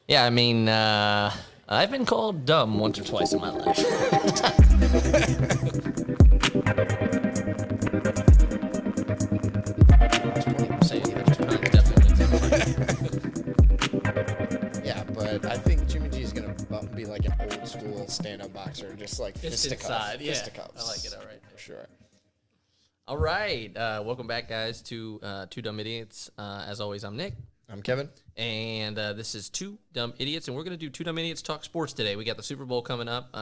Yeah, I mean, I've been called dumb once or twice in my life. Yeah, but I think Jimmy G is gonna be like an old school stand-up boxer, just like fisticuffs. Yeah, Fisticuffs. I like it. All right, For sure. all right. Welcome back, guys, to Two Dumb Idiots. As always, I'm Nick, I'm Kevin. and this is Two Dumb Idiots, and we're gonna do Two Dumb Idiots talk sports today. We got the Super Bowl coming up.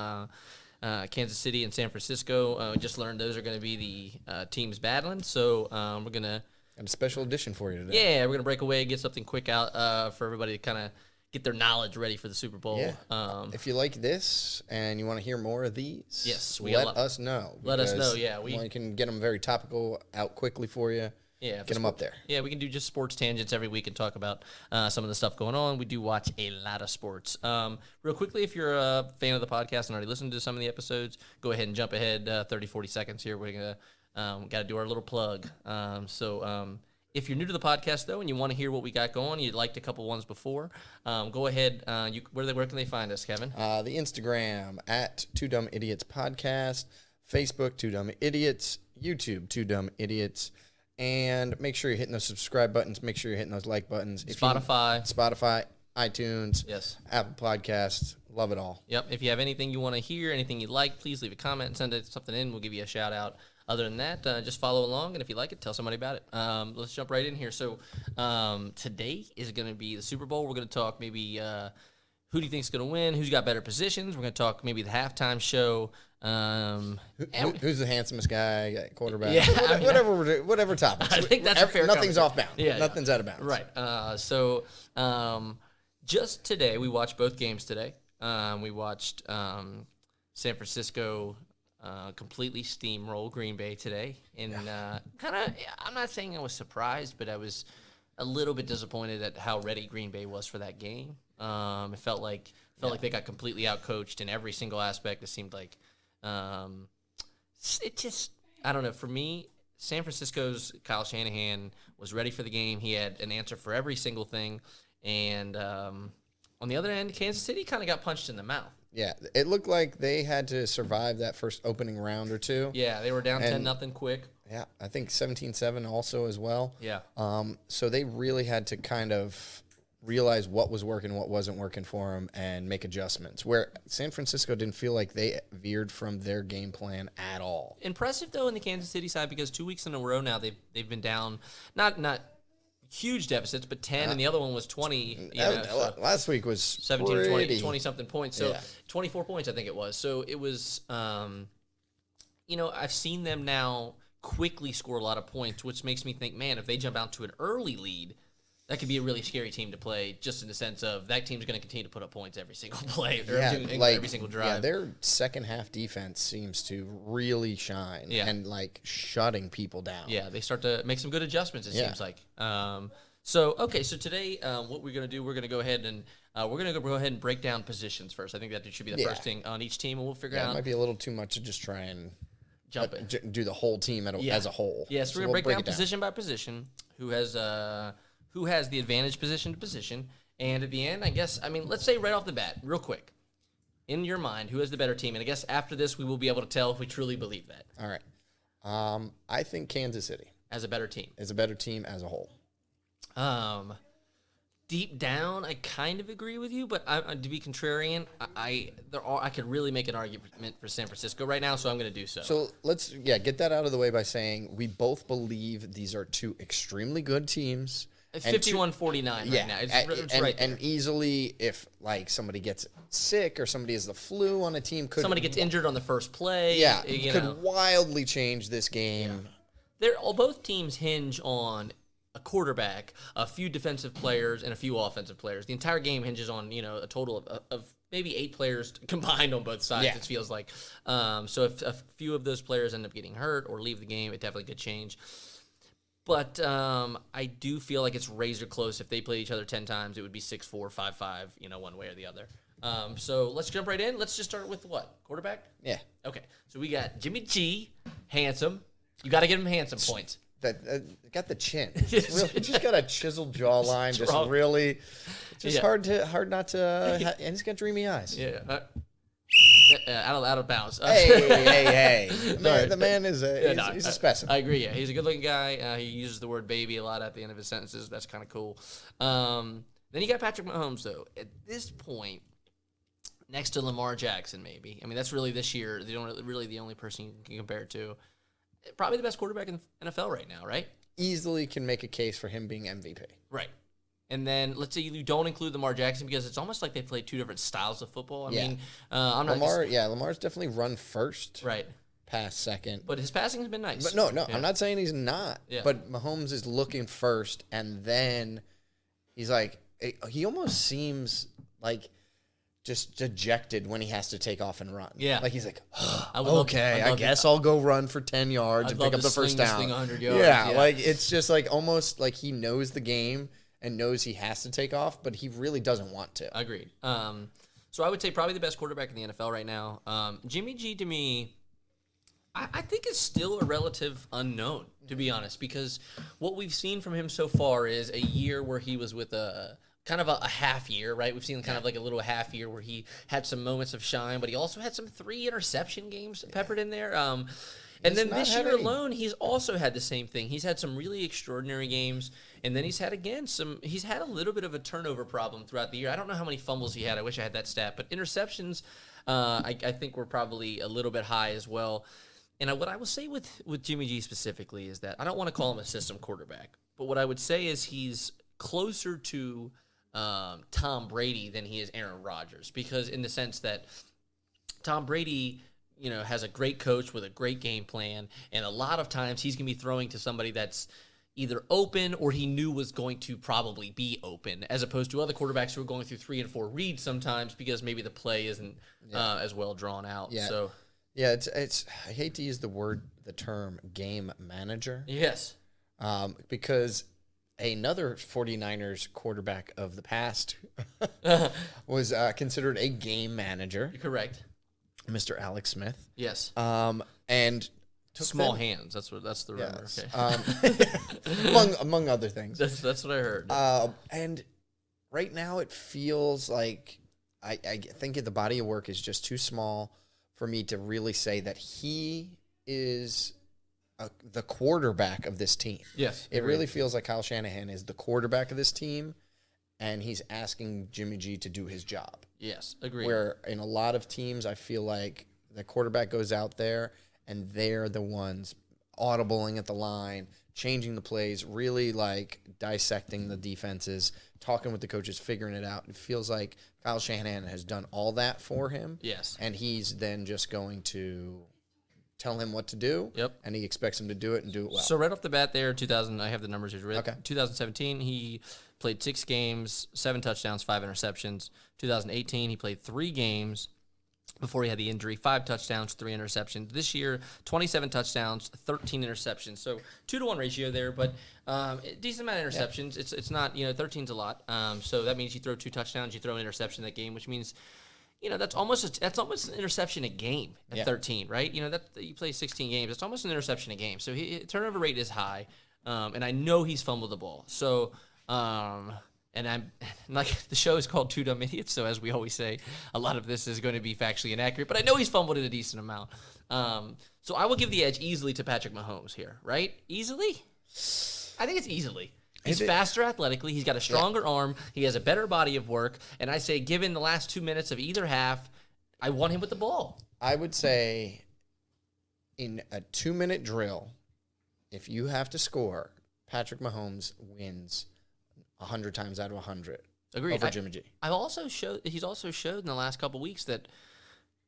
Kansas City and San Francisco. We just learned those are going to be the teams battling, so we're gonna. Got a special edition for you today. Yeah, we're gonna break away, get something quick out for everybody to kind of get their knowledge ready for the Super Bowl. Yeah. If you like this and you want to hear more of these, Yes, let us know. Let us know, because yeah, we can get them very topical out quickly for you. Yeah, Get them up there. Yeah, we can do just sports tangents every week and talk about some of the stuff going on. We do watch a lot of sports. Real quickly, if you're a fan of the podcast and already listened to some of the episodes, go ahead and jump ahead 30, 40 seconds here. We're going to got to do our little plug. If you're new to the podcast, though, and you want to hear what we got going, you liked a couple ones before, go ahead. Where can they find us, Kevin? The Instagram at Two Dumb Idiots Podcast, Facebook Two Dumb Idiots, YouTube Two Dumb Idiots, and make sure you're hitting those subscribe buttons. Make sure you're hitting those like buttons. Spotify, iTunes, Yes. Apple Podcasts, love it all. Yep. If you have anything you want to hear, anything you like, please leave a comment and send something in. We'll give you a shout out. Other than that, just follow along, and if you like it, tell somebody about it. Let's jump right in here. So today is going to be the Super Bowl. We're going to talk maybe who do you think is going to win, who's got better positions. We're going to talk maybe the halftime show. Who's the handsomest guy, quarterback? Yeah, whatever topics. I think that's a fair Nothing's conversation. off bounds. Yeah, Nothing's out of bounds. Right. Just today, we watched both games today. We watched San Francisco completely steamroll Green Bay today. And I'm not saying I was surprised, but I was a little bit disappointed at how ready Green Bay was for that game. It felt like they got completely outcoached in every single aspect. It seemed like it just, I don't know. For me, San Francisco's Kyle Shanahan was ready for the game. He had an answer for every single thing. And on the other end, Kansas City kind of got punched in the mouth. Yeah, it looked like they had to survive that first opening round or two. Yeah, they were down 10-0 quick. Yeah, I think 17-7 also as well. Yeah. So they really had to kind of realize what was working, what wasn't working for them, and make adjustments. Where San Francisco didn't feel like they veered from their game plan at all. Impressive, though, in the Kansas City side, because 2 weeks in a row now they've been down, not huge deficits, but 10, and the other one was 20. Last week was 17, 20-something points. So Yeah. 24 points, I think it was. So it was, I've seen them now quickly score a lot of points, which makes me think, man, if they jump out to an early lead, that could be a really scary team to play, just in the sense of that team's going to continue to put up points every single play, or every single drive. Yeah, their second half defense seems to really shine and shutting people down. Yeah, they start to make some good adjustments, it seems like. So today what we're going to do, we're going to go ahead and break down positions first. I think that should be the first thing on each team, and we'll figure out. It might be a little too much to just try and jump in. do the whole team as a whole. Yes, so we're going to break down position by position, who has the advantage position to position. And at the end, let's say right off the bat, real quick, in your mind, who has the better team? And I guess after this, we will be able to tell if we truly believe that. All right. I think Kansas City As a better team. is a better team as a whole. Deep down, I kind of agree with you, but to be contrarian, I could really make an argument for San Francisco right now, so I'm going to do so. So let's get that out of the way by saying we both believe these are two extremely good teams. 51-49 right now. It's right there. And easily, if somebody gets sick or somebody has the flu on a team, somebody gets injured on the first play. Could wildly change this game. Yeah. Both teams hinge on a quarterback, a few defensive players, and a few offensive players. The entire game hinges on a total of maybe 8 players combined on both sides. It feels like. So if a few of those players end up getting hurt or leave the game, it definitely could change. But I do feel like it's razor close. If they played each other 10 times, it would be 6-4, 5-5, one way or the other. So let's jump right in. Let's just start with what? Quarterback? Yeah. Okay. So we got Jimmy G, handsome. You got to give him handsome points. That got the chin. Just got a chiseled jawline. Just really, just hard not to. And he's got dreamy eyes. Yeah. Out of bounds. Hey. The man is he's a specimen. I agree. Yeah, he's a good-looking guy. He uses the word baby a lot at the end of his sentences. That's kind of cool. Then you got Patrick Mahomes, though. At this point, next to Lamar Jackson, maybe. I mean, that's really this year. They don't really the only person you can compare it to. Probably the best quarterback in the NFL right now, right? Easily can make a case for him being MVP. Right. And then let's say you don't include Lamar Jackson because it's almost like they play two different styles of football. I mean, I'm not Lamar's definitely run first. Right. Pass second. But his passing has been nice. But no, I'm not saying he's not. Yeah. But Mahomes is looking first, and then he's like, he almost seems like just dejected when he has to take off and run. Yeah. Like he's like, I guess I'll go run for 10 yards and pick up the first down. Thing 100 yards. Yeah, like it's just like almost like he knows the game and knows he has to take off, but he really doesn't want to. Agreed. So I would say probably the best quarterback in the NFL right now. Jimmy G, to me, I think is still a relative unknown, to be honest, because what we've seen from him so far is a year where he was with a kind of a half year, right? We've seen kind of like a little half year where he had some moments of shine, but he also had some 3 interception games peppered in there. And then this year alone, he's also had the same thing. He's had some really extraordinary games, and then he's had a little bit of a turnover problem throughout the year. I don't know how many fumbles he had. I wish I had that stat. But interceptions, I think were probably a little bit high as well. And what I will say with Jimmy G specifically is that I don't want to call him a system quarterback, but what I would say is he's closer to Tom Brady than he is Aaron Rodgers, because in the sense that Tom Brady – has a great coach with a great game plan, and a lot of times he's going to be throwing to somebody that's either open or he knew was going to probably be open, as opposed to other quarterbacks who are going through 3 and 4 reads sometimes because maybe the play isn't as well drawn out. Yeah. So, it's I hate to use the term game manager. Yes. Because another 49ers quarterback of the past was considered a game manager. You're correct. Mr. Alex Smith. Yes. And small hands. That's the rumor. Yes. Okay. among other things. That's what I heard. And right now it feels like I think the body of work is just too small for me to really say that he is the quarterback of this team. Yes. It really feels like Kyle Shanahan is the quarterback of this team, and he's asking Jimmy G to do his job. Yes, agreed. Where in a lot of teams, I feel like the quarterback goes out there and they're the ones audibling at the line, changing the plays, really like dissecting the defenses, talking with the coaches, figuring it out. It feels like Kyle Shanahan has done all that for him. Yes. And he's then just going to tell him what to do. Yep. And he expects him to do it and do it well. So right off the bat there, I have the numbers here. Okay. 2017, he played 6 games, 7 touchdowns, 5 interceptions. 2018, he played 3 games before he had the injury, 5 touchdowns, 3 interceptions. This year, 27 touchdowns, 13 interceptions. So 2-to-1 ratio there, but decent amount of interceptions. Yeah. It's not, 13's a lot. So that means you throw 2 touchdowns, you throw an interception in that game, which means that's almost an interception a game at 13, right? You play 16 games. It's almost an interception a game. So turnover rate is high, and I know he's fumbled the ball. So, and I'm like, the show is called Two Dumb Idiots, so as we always say, a lot of this is going to be factually inaccurate. But I know he's fumbled it a decent amount. So I will give the edge easily to Patrick Mahomes here, right? Easily? I think it's easily. He's faster athletically. He's got a stronger arm. He has a better body of work. And I say, given the last 2 minutes of either half, I want him with the ball. I would say in a 2-minute drill, if you have to score, Patrick Mahomes wins 100 times out of 100 over Jimmy G. He's also showed in the last couple weeks that,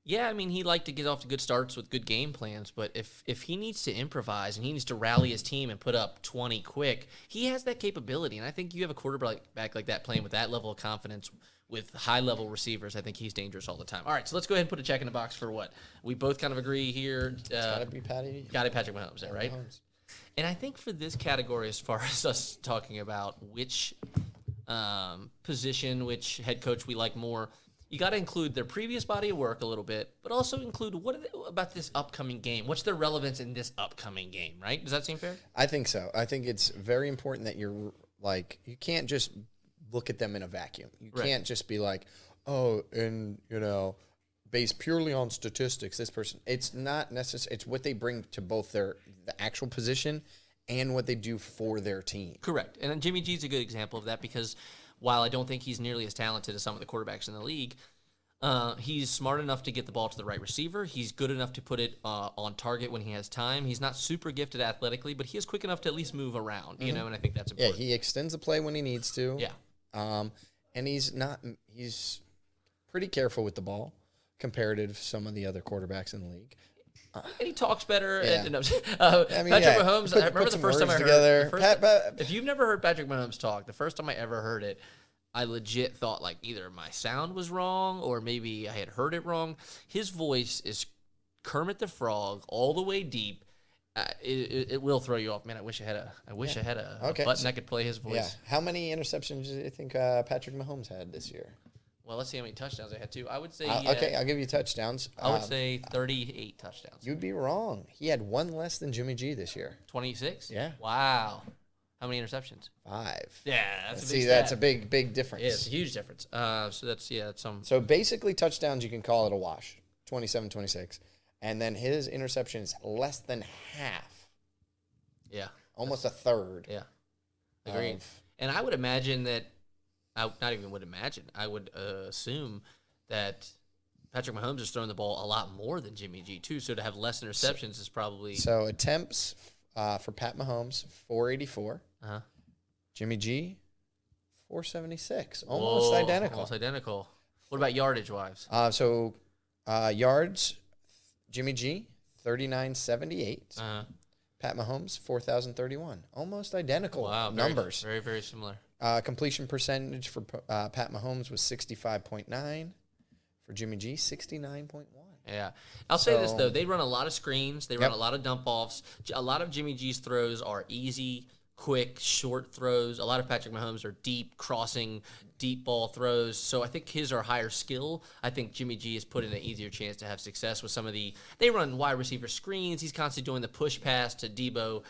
he liked to get off to good starts with good game plans, but if he needs to improvise and he needs to rally his team and put up 20 quick, he has that capability. And I think you have a quarterback like that playing with that level of confidence with high-level receivers. I think he's dangerous all the time. All right, so let's go ahead and put a check in the box for what? We both kind of agree here. It's got to be Patrick Mahomes, right? Mahomes. And I think for this category, as far as us talking about which position, which head coach we like more, you got to include their previous body of work a little bit, but also include about this upcoming game. What's their relevance in this upcoming game, right? Does that seem fair? I think so. I think it's very important that you're you can't just look at them in a vacuum. You Right. can't just be like, oh, and, based purely on statistics, this person. It's not necessary. It's what they bring to both the actual position and what they do for their team. Correct. And Jimmy G's a good example of that because while I don't think he's nearly as talented as some of the quarterbacks in the league, he's smart enough to get the ball to the right receiver. He's good enough to put it on target when he has time. He's not super gifted athletically, but he is quick enough to at least move around, and I think that's important. Yeah, he extends the play when he needs to. Yeah. And he's pretty careful with the ball comparative to some of the other quarterbacks in the league. And he talks better. Yeah. Patrick Mahomes, I remember the first time I heard it. if you've never heard Patrick Mahomes talk, the first time I ever heard it, I legit thought like either my sound was wrong or maybe I had heard it wrong. His voice is Kermit the Frog all the way deep. It will throw you off, man. I wish I had a button that could play his voice. Yeah. How many interceptions do you think Patrick Mahomes had this year? Well, let's see how many touchdowns I had too. I would say okay, I'll give you touchdowns. I would say 38 touchdowns. You'd be wrong. He had one less than Jimmy G this year. 26? Yeah. Wow. How many interceptions? 5. Yeah, that's a big stat. That's a big difference. Yeah, it's a huge difference. So that's some. So basically, touchdowns, you can call it a wash, 27, 26. And then his interception is less than half. Yeah. Almost a third. Yeah. Agreed. And I would imagine that, I would assume that Patrick Mahomes is throwing the ball a lot more than Jimmy G, too. So to have less interceptions is probably. So attempts for Pat Mahomes, 484. Uh-huh. Jimmy G, 476. Almost identical. Almost identical. What about yardage-wise? Yards, Jimmy G, 3978. Uh-huh. Pat Mahomes, 4,031. Almost identical numbers. Very, very similar. Completion percentage for Pat Mahomes was 65.9. For Jimmy G, 69.1. Yeah. I'll say this, though. They run a lot of screens. They run a lot of dump-offs. A lot of Jimmy G's throws are easy, quick, short throws. A lot of Patrick Mahomes are deep, crossing, deep ball throws. So I think his are higher skill. I think Jimmy G has put in an easier chance to have success with some of they run wide receiver screens. He's constantly doing the push pass to Debo,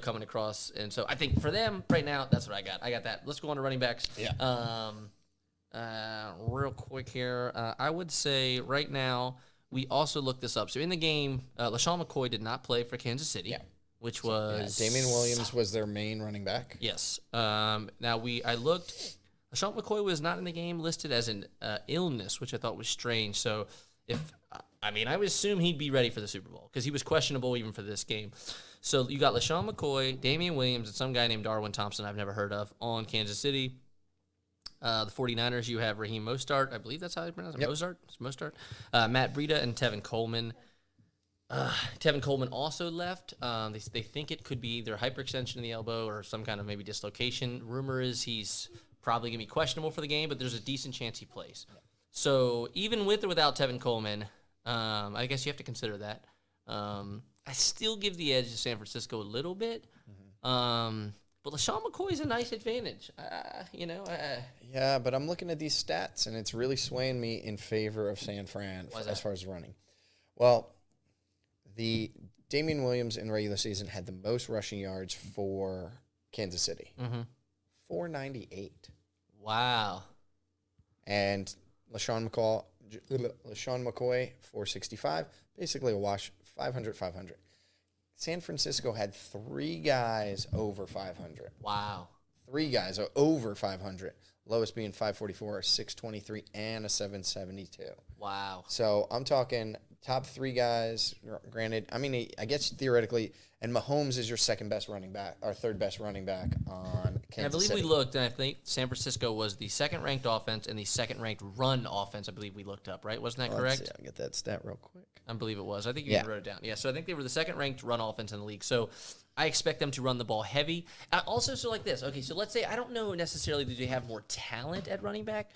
coming across. And so I think for them right now, that's what I got. I got that. Let's go on to running backs. Yeah. Real quick here. I would say right now, we also looked this up. So in the game, LaShawn McCoy did not play for Kansas City. Yeah. Which was Damian Williams was their main running back. Yes. Now I looked. LaShawn McCoy was not in the game, listed as an illness, which I thought was strange. So I would assume he'd be ready for the Super Bowl because he was questionable even for this game. So you got LaShawn McCoy, Damian Williams, and some guy named Darwin Thompson I've never heard of on Kansas City. The 49ers, you have Raheem Mostert. I believe that's how you pronounce it. Yep. Mostert. Matt Breida and Tevin Coleman. Tevin Coleman also left. They think it could be either hyperextension in the elbow or some kind of maybe dislocation. Rumor is he's probably going to be questionable for the game, but there's a decent chance he plays. Yeah. So even with or without Tevin Coleman, I guess you have to consider that. I still give the edge to San Francisco a little bit. Mm-hmm. But LaShawn McCoy is a nice advantage. Yeah, but I'm looking at these stats, and it's really swaying me in favor of San Fran as far as running. Well, the Damian Williams in regular season had the most rushing yards for Kansas City. Mm-hmm. 498. Wow. And LaShawn McCoy, 465. Basically a wash, 500. San Francisco had 3 guys over 500. Wow. 3 guys are over 500. Lowest being 544, a 623, and a 772. Wow. So I'm talking top 3 guys. Granted, I guess theoretically, and Mahomes is your second best running back, or third best running back on Kansas I believe City. we looked, and I think San Francisco was the second-ranked offense and the second-ranked run offense. I believe we looked up, right? Wasn't that correct? Let's see, I'll get that stat real quick. I believe it was. I think you even wrote it down. Yeah, so I think they were the second-ranked run offense in the league. So I expect them to run the ball heavy. Also, so like this. Okay, so let's say I don't know necessarily that they have more talent at running back,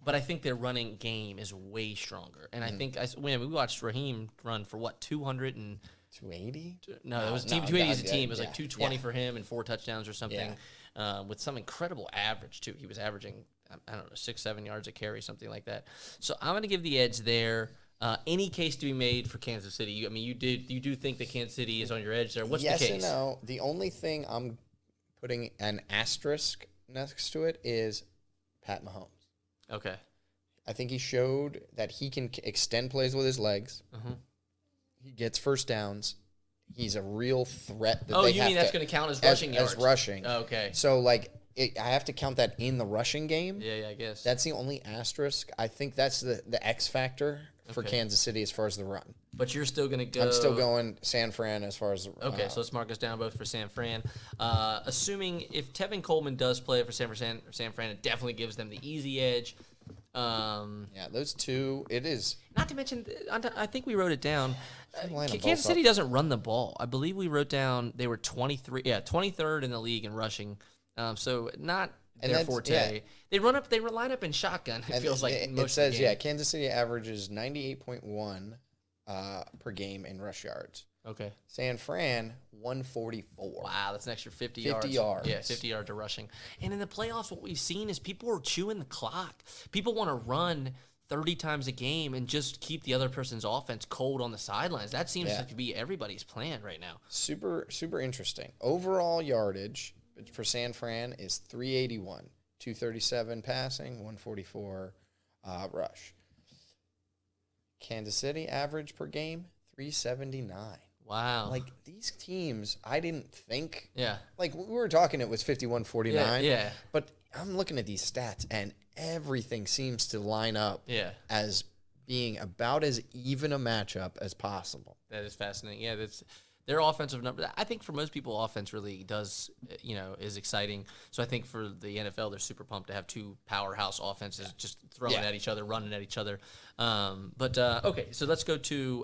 but I think their running game is way stronger. And I think we watched Raheem run for what, 200 and 280? No, it was 280 as a team. It was like 220 for him and 4 touchdowns or something, with some incredible average too. He was averaging, I don't know, 6-7 yards a carry, something like that. So I'm going to give the edge there. Any case to be made for Kansas City? You do think that Kansas City is on your edge there? What's the case? Yes and no. The only thing I'm putting an asterisk next to it is Pat Mahomes. Okay. I think he showed that he can extend plays with his legs. He gets first downs. He's a real threat. That you mean that's going to count as rushing yards? As rushing. Okay. So, like, I have to count that in the rushing game. Yeah, I guess. That's the only asterisk. I think that's the X factor for Kansas City as far as the run. But you're still going to go... I'm still going San Fran as far as the Okay, so let's mark us down both for San Fran. Assuming if Tevin Coleman does play for San Fran, it definitely gives them the easy edge. Yeah, those two, it is. Not to mention, I think we wrote it down. Line of Kansas both City doesn't run the ball. I believe we wrote down they were 23rd in the league in rushing. So not their forte. Yeah. They line up in shotgun. It feels like it most says of the game. Kansas City averages 98.1 per game in rush yards. Okay. San Fran 144. Wow, that's an extra 50 yards. Yeah, 50 yards to rushing. And in the playoffs, what we've seen is people are chewing the clock. People want to run 30 times a game and just keep the other person's offense cold on the sidelines. That seems to be everybody's plan right now. Super, super interesting. Overall yardage for San Fran is 381. 237 passing, 144 rush. Kansas City average per game, 379. Wow. Like, these teams, I didn't think. Yeah. Like, we were talking, it was 51-49. Yeah. But I'm looking at these stats, and everything seems to line up as being about as even a matchup as possible. That is fascinating. Yeah, that's their offensive number. I think for most people, offense really does, is exciting. So I think for the NFL, they're super pumped to have two powerhouse offenses just throwing at each other, running at each other. Okay, so let's go to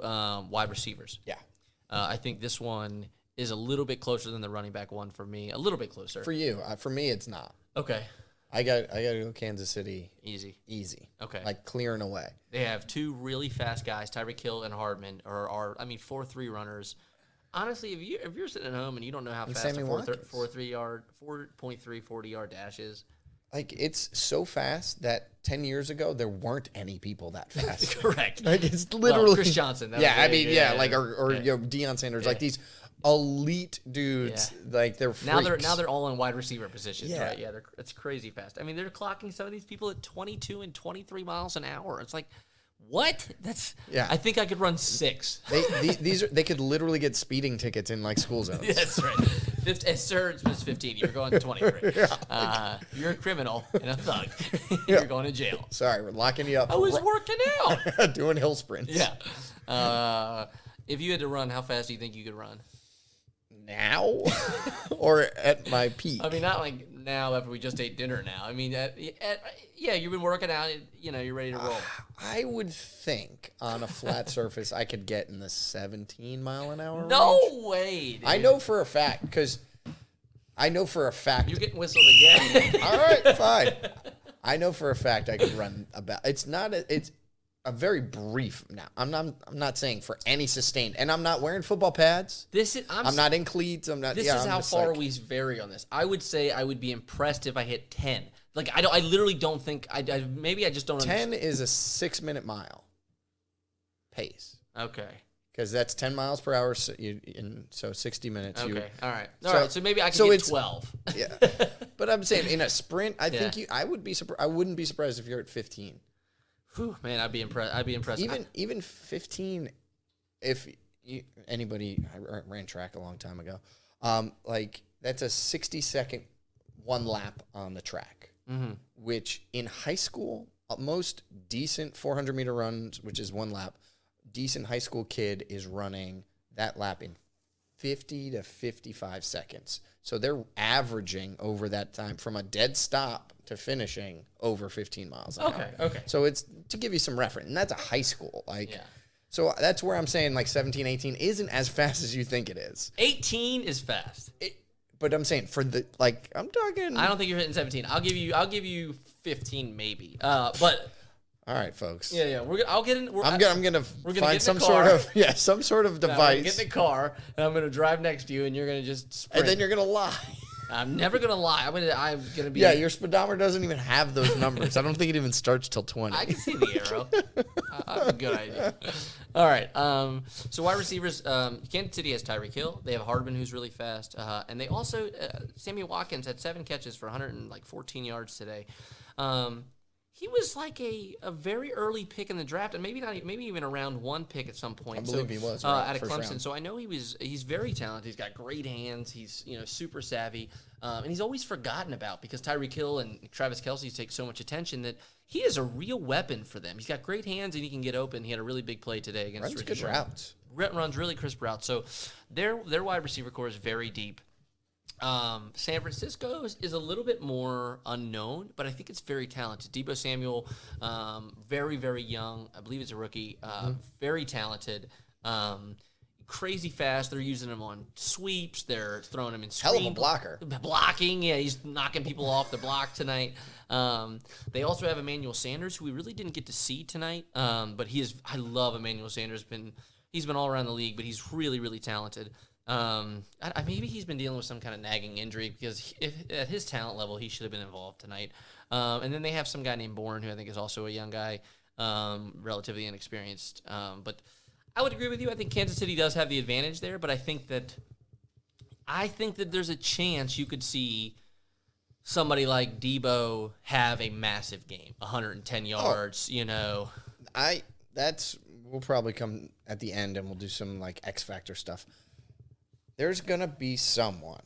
wide receivers. Yeah. I think this one is a little bit closer than the running back one for me. A little bit closer. For you. For me, it's not. Okay. I got to go Kansas City. Easy. Okay. Like, clearing away. They have two really fast guys, Tyreek Hill and Hardman, are 4.3 runners. Honestly, if you're sitting at home and you don't know how fast a 4.3 40-yard dash is. Like, it's so fast that 10 years ago, there weren't any people that fast. Correct. Like, it's literally... Chris Johnson. Or Deion Sanders. Like, these elite dudes, like, they're freaks. Now they're all in wide receiver positions, right? Yeah, it's crazy fast. I mean, they're clocking some of these people at 22 and 23 miles an hour. It's like... What? I think I could run 6. They could literally get speeding tickets in like school zones. That's right. Sir, it's 15. You're going to 23. You're a criminal and a thug. You're going to jail. Sorry, we're locking you up. I was working out. Doing hill sprints. Yeah. If you had to run, how fast do you think you could run? Now? Or at my peak? I mean, not like now after we just ate dinner now. I mean, you've been working out. You're ready to roll. I would think on a flat surface I could get in the 17-mile-an-hour range. No way, dude. I know for a fact because you're getting whistled again. All right, fine. I know for a fact I could run about. It's a very brief. Now, I'm not saying for any sustained, and I'm not wearing football pads. I'm not in cleats. I'm not. This is how far we vary on this. I would say I would be impressed if I hit 10. Like I literally don't think maybe I just don't. 10 is a 6-minute mile pace. Okay. Because that's 10 miles per hour, so 60 minutes. Okay, all right. So maybe I can get 12. Yeah, but I'm saying in a sprint, I think I would be surprised. I wouldn't be surprised if you're at 15. Whew, man, I'd be impressed. Even 15, if anybody, I ran track a long time ago. Like that's a 60-second one lap on the track, which in high school, most decent 400-meter runs, which is one lap, decent high school kid is running that lap in 50 to 55 seconds. So they're averaging over that time from a dead stop to finishing over 15 miles an hour. Okay. So it's to give you some reference, and that's a high school. So that's where I'm saying like 17, 18 isn't as fast as you think it is. 18 is fast. But I'm saying I'm talking. I don't think you're hitting 17. I'll give you 15 maybe. But all right, folks. Yeah. I'm gonna find some sort of device. Get in the car, and I'm gonna drive next to you, and you're gonna just sprint. And then you're gonna lie. I'm never gonna lie. I'm gonna be. Yeah, your speedometer doesn't even have those numbers. I don't think it even starts till 20. I can see the arrow. I have a good idea. All right. So wide receivers, Kansas City has Tyreek Hill. They have Hardman, who's really fast, and they also Sammy Watkins had 7 catches for 114 yards today. He was like a very early pick in the draft, and maybe even a round 1 pick at some point. I believe he was out of first Clemson. round. So I know he's very talented. He's got great hands. He's super savvy, and he's always forgotten about because Tyreek Hill and Travis Kelce take so much attention that he is a real weapon for them. He's got great hands and he can get open. He had a really big play today against Runs Richard good routes. Runs really crisp routes. So their wide receiver core is very deep. San Francisco is a little bit more unknown, but I think it's very talented. Deebo Samuel, very, very young. I believe he's a rookie. Very talented. Crazy fast. They're using him on sweeps. They're throwing him in screen. Hell of a blocker. Blocking. Yeah, he's knocking people off the block tonight. They also have Emmanuel Sanders, who we really didn't get to see tonight. But I love Emmanuel Sanders. He's been all around the league, but he's really, really talented. Maybe he's been dealing with some kind of nagging injury because at his talent level, he should have been involved tonight. And then they have some guy named Bourne, who I think is also a young guy, relatively inexperienced. But I would agree with you. I think Kansas City does have the advantage there, but I think that there's a chance you could see somebody like Deebo have a massive game, 110 yards. We'll probably come at the end and we'll do some like X Factor stuff. There's going to be someone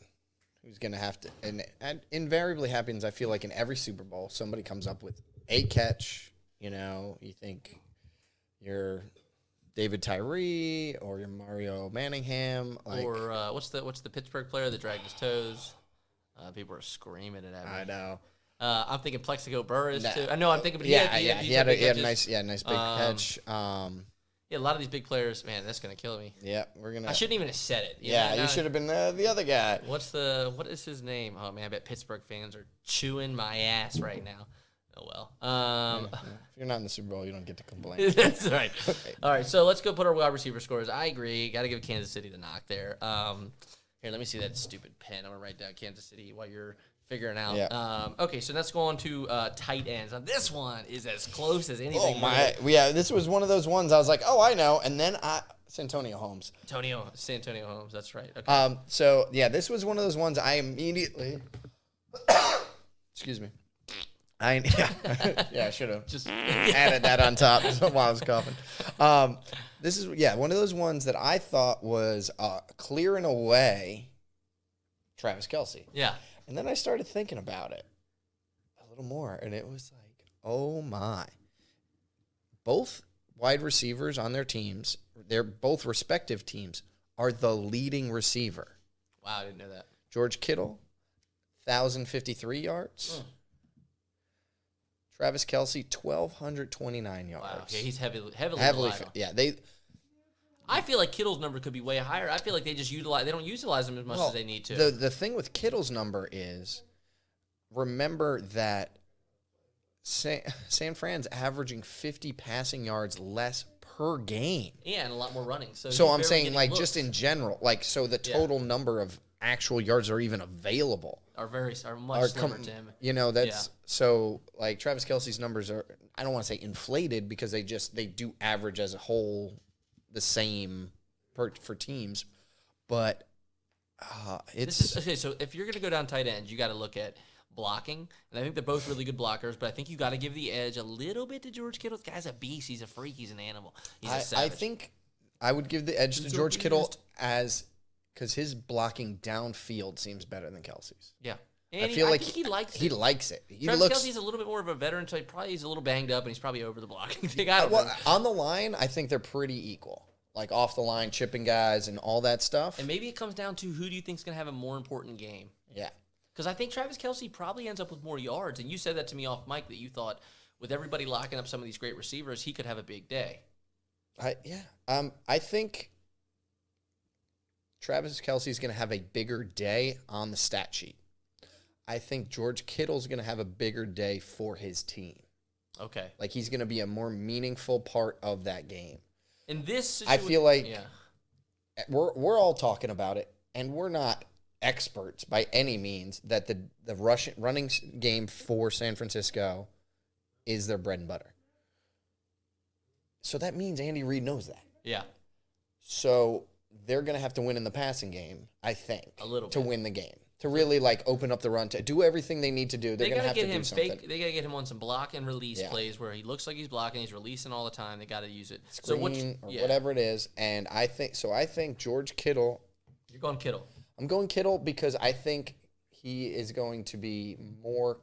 who's going to have to, and invariably happens, I feel like, in every Super Bowl, somebody comes up with a catch. You think you're David Tyree or you're Mario Manningham. Or what's the Pittsburgh player that dragged his toes? People are screaming it at me. I know. I'm thinking Plexico Burris, too. I know, I'm thinking, but he had a nice big catch. Yeah, a lot of these big players, man, that's gonna kill me. Yeah, we're gonna. I shouldn't even have said it. You should have been the other guy. What is his name? Oh man, I bet Pittsburgh fans are chewing my ass right now. Oh well. If you're not in the Super Bowl, you don't get to complain. That's right. All right, so let's go put our wide receiver scores. I agree. Got to give Kansas City the knock there. Here, let me see that stupid pen. I'm gonna write down Kansas City while you're figuring out. Yeah. Okay, so let's go on to tight ends. Now, this one is as close as anything. Oh, my. Yeah, this was one of those ones I was like, oh, I know. And then Santonio Holmes. Santonio Holmes, that's right. Okay. So, yeah, this was one of those ones I immediately. Excuse me. I should have just added that on top while I was coughing. This is, one of those ones that I thought was clear and away Travis Kelce. Yeah. And then I started thinking about it a little more, and it was like, oh, my. Both wide receivers on their teams, their both respective teams, are the leading receiver. Wow, I didn't know that. George Kittle, 1,053 yards. Travis Kelce, 1,229 yards. Wow, yeah, he's heavily reliable. Yeah, I feel like Kittle's number could be way higher. I feel like they don't utilize him as much as they need to. The thing with Kittle's number is, remember that San Fran's averaging 50 passing yards less per game. Yeah, and a lot more running. So I'm saying, like, just in general, like, so the total number of actual yards are even available are much slimmer to him. So, like, Travis Kelce's numbers are, I don't want to say inflated because they do average as a whole the same for teams, but it's okay. So if you're going to go down tight ends, you got to look at blocking, and I think they're both really good blockers. But I think you got to give the edge a little bit to George Kittle. The guy's a beast. He's a freak. He's an animal. He's a savage. I think I would give the edge to George Kittle because his blocking downfield seems better than Kelce's. Yeah. And I feel like he likes it. He likes it. Travis Kelce's a little bit more of a veteran, so he's a little banged up, and he's probably over the blocking thing. On the line, I think they're pretty equal. Like off the line, chipping guys and all that stuff. And maybe it comes down to who do you think is going to have a more important game? Yeah. Because I think Travis Kelce probably ends up with more yards, and you said that to me off mic that you thought with everybody locking up some of these great receivers, he could have a big day. I think Travis Kelce is going to have a bigger day on the stat sheet. I think George Kittle's going to have a bigger day for his team. Okay. Like, he's going to be a more meaningful part of that game. In this situation, I feel like we're all talking about it, and we're not experts by any means that the running game for San Francisco is their bread and butter. So that means Andy Reid knows that. Yeah. So they're going to have to win in the passing game, I think, a little to win the game. to really like open up the run, to do everything they need to do. They're going to have to do something. They got to get him on some block and release plays where he looks like he's blocking, he's releasing all the time. They got to use it. Screen or whatever it is. And I think George Kittle. You're going Kittle. I'm going Kittle because I think he is going to be more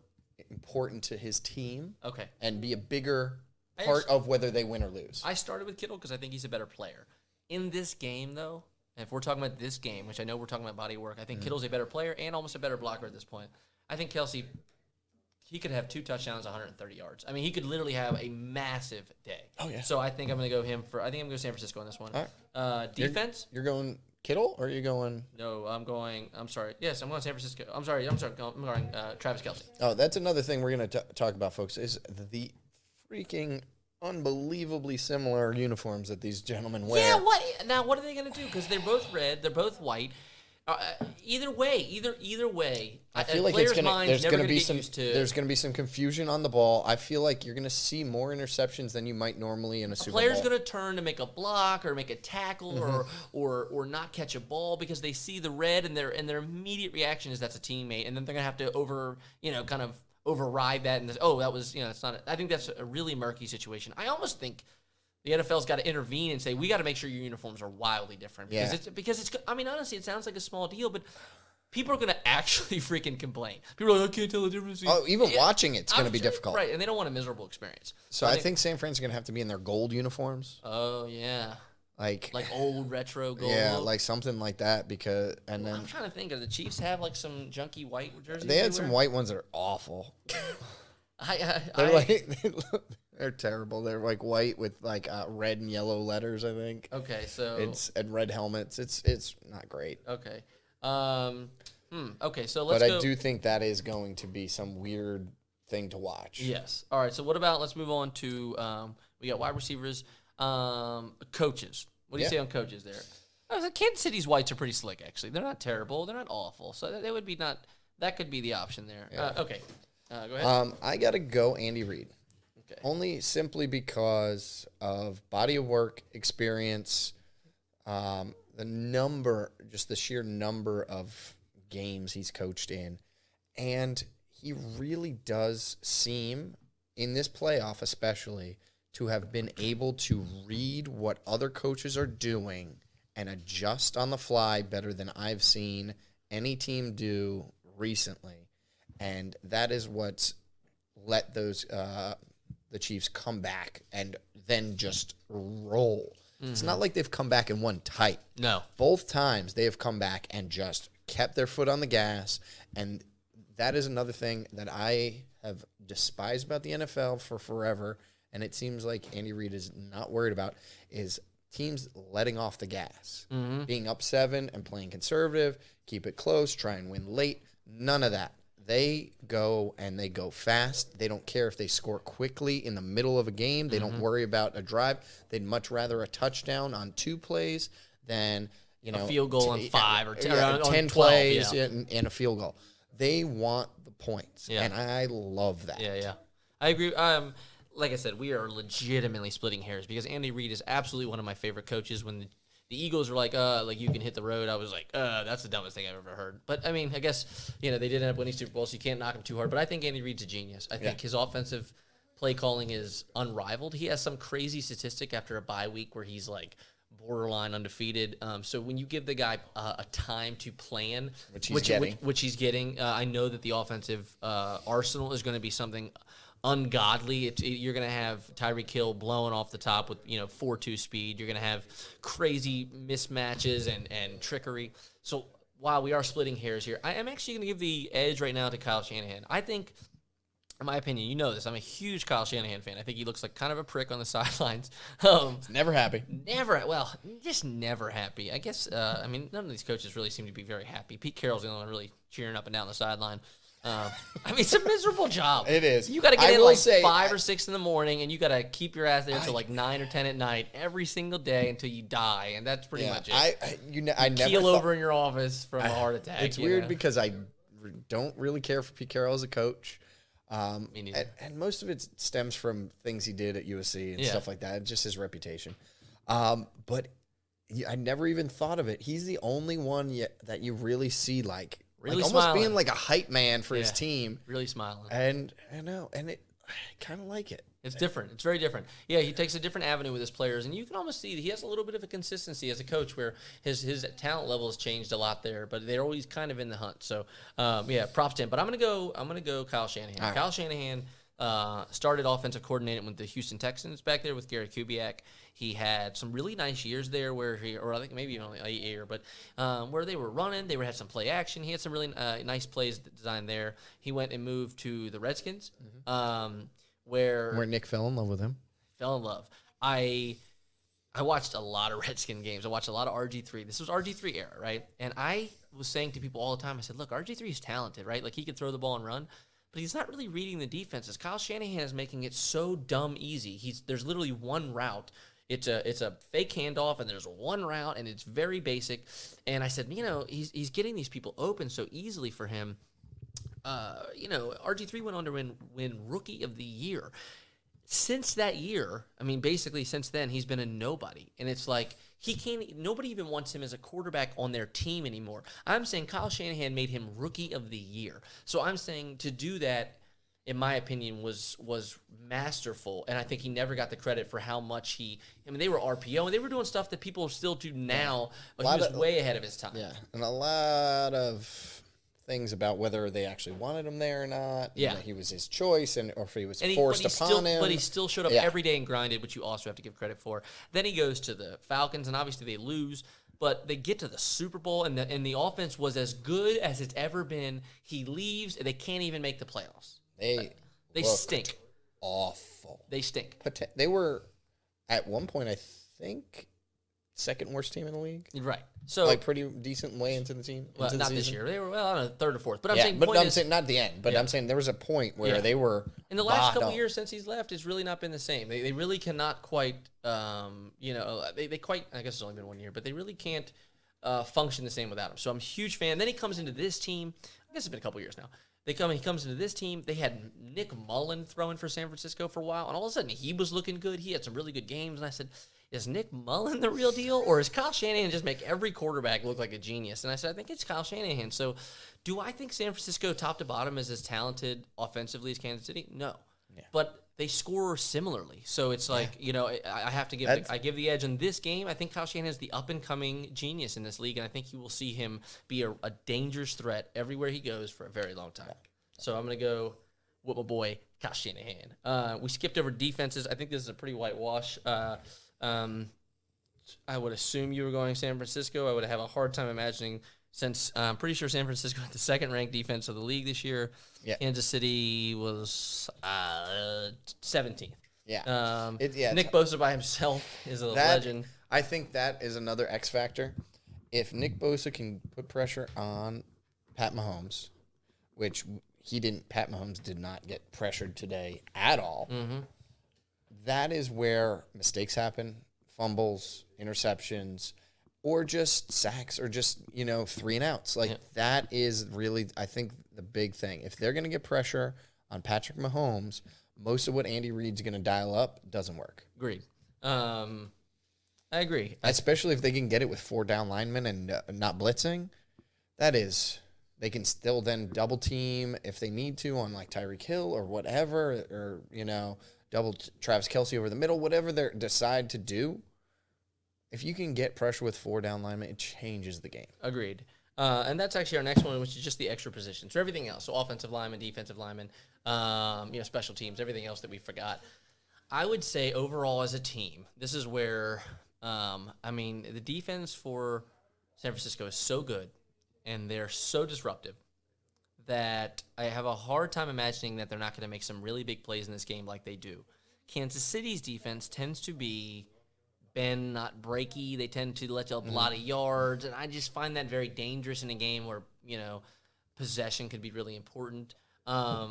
important to his team. Okay. And be a bigger part of whether they win or lose. I started with Kittle because I think he's a better player. In this game, though, if we're talking about this game, which I know we're talking about body work, I think Kittle's a better player and almost a better blocker at this point. I think Kelce, he could have 2 touchdowns, 130 yards. I mean, he could literally have a massive day. Oh, yeah. So I think I'm going to go him for – I think I'm going to go San Francisco on this one. All right. Defense? You're going Kittle or are you going – No, I'm sorry. Yes, I'm going San Francisco. I'm going Travis Kelce. Oh, that's another thing we're going to talk about, folks, is the freaking – unbelievably similar uniforms that these gentlemen wear. Yeah, what are they going to do? Because they're both red, they're both white. Either way, I feel like there's going to be some confusion on the ball. I feel like you're going to see more interceptions than you might normally in a Super Bowl. Player's going to turn to make a block or make a tackle or not catch a ball because they see the red and their immediate reaction is that's a teammate, and then they're going to have to override that and that was it's not. I think that's a really murky situation. I almost think the NFL's got to intervene and say we got to make sure your uniforms are wildly different because it's. I mean, honestly, it sounds like a small deal, but people are going to actually freaking complain. People are like, I can't tell the difference. Even watching it's going to be difficult, right? And they don't want a miserable experience. So I think San Fran's going to have to be in their gold uniforms. Oh yeah. Like old retro gold. Yeah, like something like that I'm trying to think. Do the Chiefs have like some junky white jerseys? They had some white ones that are awful. They're terrible. They're like white with like red and yellow letters, I think. Okay, so and red helmets. It's not great. Okay. Okay, so let's go. But I do think that is going to be some weird thing to watch. Yes. All right, so let's move on to we got wide receivers. Coaches. What do you say on coaches there? Kansas City's whites are pretty slick, actually. They're not terrible. They're not awful. So they would be not. That could be the option there. Yeah. Okay. Go ahead. I gotta go Andy Reid. Okay. Only simply because of body of work, experience, the sheer number of games he's coached in, and he really does seem in this playoff, especially, to have been able to read what other coaches are doing and adjust on the fly better than I've seen any team do recently. And that is what's let those the Chiefs come back and then just roll. Mm-hmm. It's not like they've come back and won tight. No. Both times they have come back and just kept their foot on the gas. And that is another thing that I have despised about the NFL for forever, and it seems like Andy Reid is not worried about, is teams letting off the gas. Mm-hmm. Being up 7 and playing conservative, keep it close, try and win late. None of that. They go and they go fast. They don't care if they score quickly in the middle of a game. They don't worry about a drive. They'd much rather a touchdown on 2 plays than a field goal on 5 or 10, or 10 12, plays and a field goal. They want the points, and I love that. Yeah. I agree. Like I said, we are legitimately splitting hairs because Andy Reid is absolutely one of my favorite coaches. When the Eagles were like you can hit the road, I was like, that's the dumbest thing I've ever heard. But I mean, I guess they did end up winning Super Bowl, so you can't knock him too hard. But I think Andy Reid's a genius. I think his offensive play calling is unrivaled. He has some crazy statistic after a bye week where he's like borderline undefeated. So when you give the guy a time to plan, which he's getting, I know that the offensive arsenal is going to be something ungodly. You're going to have Tyreek Hill blowing off the top with 4.2 speed. You're going to have crazy mismatches and trickery. So while we are splitting hairs here, I am actually going to give the edge right now to Kyle Shanahan. I think, in my opinion, you know this, I'm a huge Kyle Shanahan fan. I think he looks like kind of a prick on the sidelines. Never happy. Just never happy. I guess, none of these coaches really seem to be very happy. Pete Carroll's the only one really cheering up and down the sideline. It's a miserable job. It is. You got to get in 5 or 6 in the morning, and you got to keep your ass there till 9 or 10 at night every single day until you die, and that's pretty much it. I never keel over in your office from a heart attack. It's weird because I don't really care for Pete Carroll as a coach. Me neither. And most of it stems from things he did at USC and stuff like that, just his reputation. But I never even thought of it. He's the only one that you really see Really almost smiling. being like a hype man for his team. Really smiling. And I know, and I kind of like it. It's different. It's very different. Yeah, he takes a different avenue with his players, and you can almost see that he has a little bit of a consistency as a coach where his talent level has changed a lot there, but they're always kind of in the hunt. So, props to him. But I'm gonna go Kyle Shanahan. Right. Kyle Shanahan started offensive coordinator with the Houston Texans back there with Gary Kubiak. He had some really nice years there or I think maybe only a year, but where they were running, had some play action. He had some really nice plays designed there. He went and moved to the Redskins. Where Nick fell in love with him. Fell in love. I watched a lot of Redskin games. I watched a lot of RG3. This was RG3 era, right? And I was saying to people all the time, I said, look, RG3 is talented, right? Like, he could throw the ball and run, but he's not really reading the defenses. Kyle Shanahan is making it so dumb easy. There's literally one route. It's a fake handoff, and there's one route, and it's very basic. And I said, he's getting these people open so easily for him. RG3 went on to win Rookie of the Year. Since that year, basically since then, he's been a nobody. And it's like, nobody even wants him as a quarterback on their team anymore. I'm saying Kyle Shanahan made him Rookie of the Year. So I'm saying to do that, in my opinion, was masterful. And I think he never got the credit for how much they were RPO, and they were doing stuff that people still do now, but he was way ahead of his time. Yeah, and a lot of things about whether they actually wanted him there or not. Yeah. That he was his choice, or if he was forced upon him. But he still showed up every day and grinded, which you also have to give credit for. Then he goes to the Falcons, and obviously they lose, but they get to the Super Bowl, and the offense was as good as it's ever been. He leaves, and they can't even make the playoffs. They stink. Awful. They stink. They were, at one point, I think, second worst team in the league. Right. So pretty decent way into the team. Well, not this year. They were I don't know, third or fourth. But I'm saying, not at the end. But I'm saying there was a point where they were in the last couple years since he's left. It's really not been the same. They really cannot quite. They quite. I guess it's only been 1 year, but they really can't function the same without him. So I'm a huge fan. Then he comes into this team. I guess it's been a couple years now. He comes into this team. They had Nick Mullen throwing for San Francisco for a while, and all of a sudden he was looking good. He had some really good games, and I said, is Nick Mullen the real deal, or is Kyle Shanahan just make every quarterback look like a genius? And I said, I think it's Kyle Shanahan. So do I think San Francisco top to bottom is as talented offensively as Kansas City? No. Yeah. But they score similarly. So it's like, I have to give the edge in this game. I think Kyle Shanahan is the up-and-coming genius in this league, and I think you will see him be a dangerous threat everywhere he goes for a very long time. So I'm going to go with my boy, Kyle Shanahan. We skipped over defenses. I think this is a pretty whitewash. I would assume you were going San Francisco. I would have a hard time imagining, since I'm pretty sure San Francisco had the second-ranked defense of the league this year. Yeah. Kansas City was 17th. Yeah. Nick Bosa by himself is a legend. I think that is another X factor. If Nick Bosa can put pressure on Pat Mahomes, which Pat Mahomes did not get pressured today at all. Mm-hmm. That is where mistakes happen, fumbles, interceptions, or just sacks, or just, 3 and outs. That is really, I think, the big thing. If they're going to get pressure on Patrick Mahomes, most of what Andy Reid's going to dial up doesn't work. Agreed. I agree. Especially if they can get it with 4 down linemen and not blitzing. That is, they can still then double team if they need to on Tyreek Hill or whatever, or, double Travis Kelce over the middle, whatever they decide to do. If you can get pressure with 4 down linemen, it changes the game. Agreed. And that's actually our next one, which is just the extra positions. So everything else, so offensive linemen, defensive linemen, special teams, everything else that we forgot. I would say overall as a team, this is where, the defense for San Francisco is so good, and they're so disruptive, that I have a hard time imagining that they're not going to make some really big plays in this game like they do. Kansas City's defense tends to be bend, not breaky. They tend to let up a lot of yards, and I just find that very dangerous in a game where, possession could be really important. I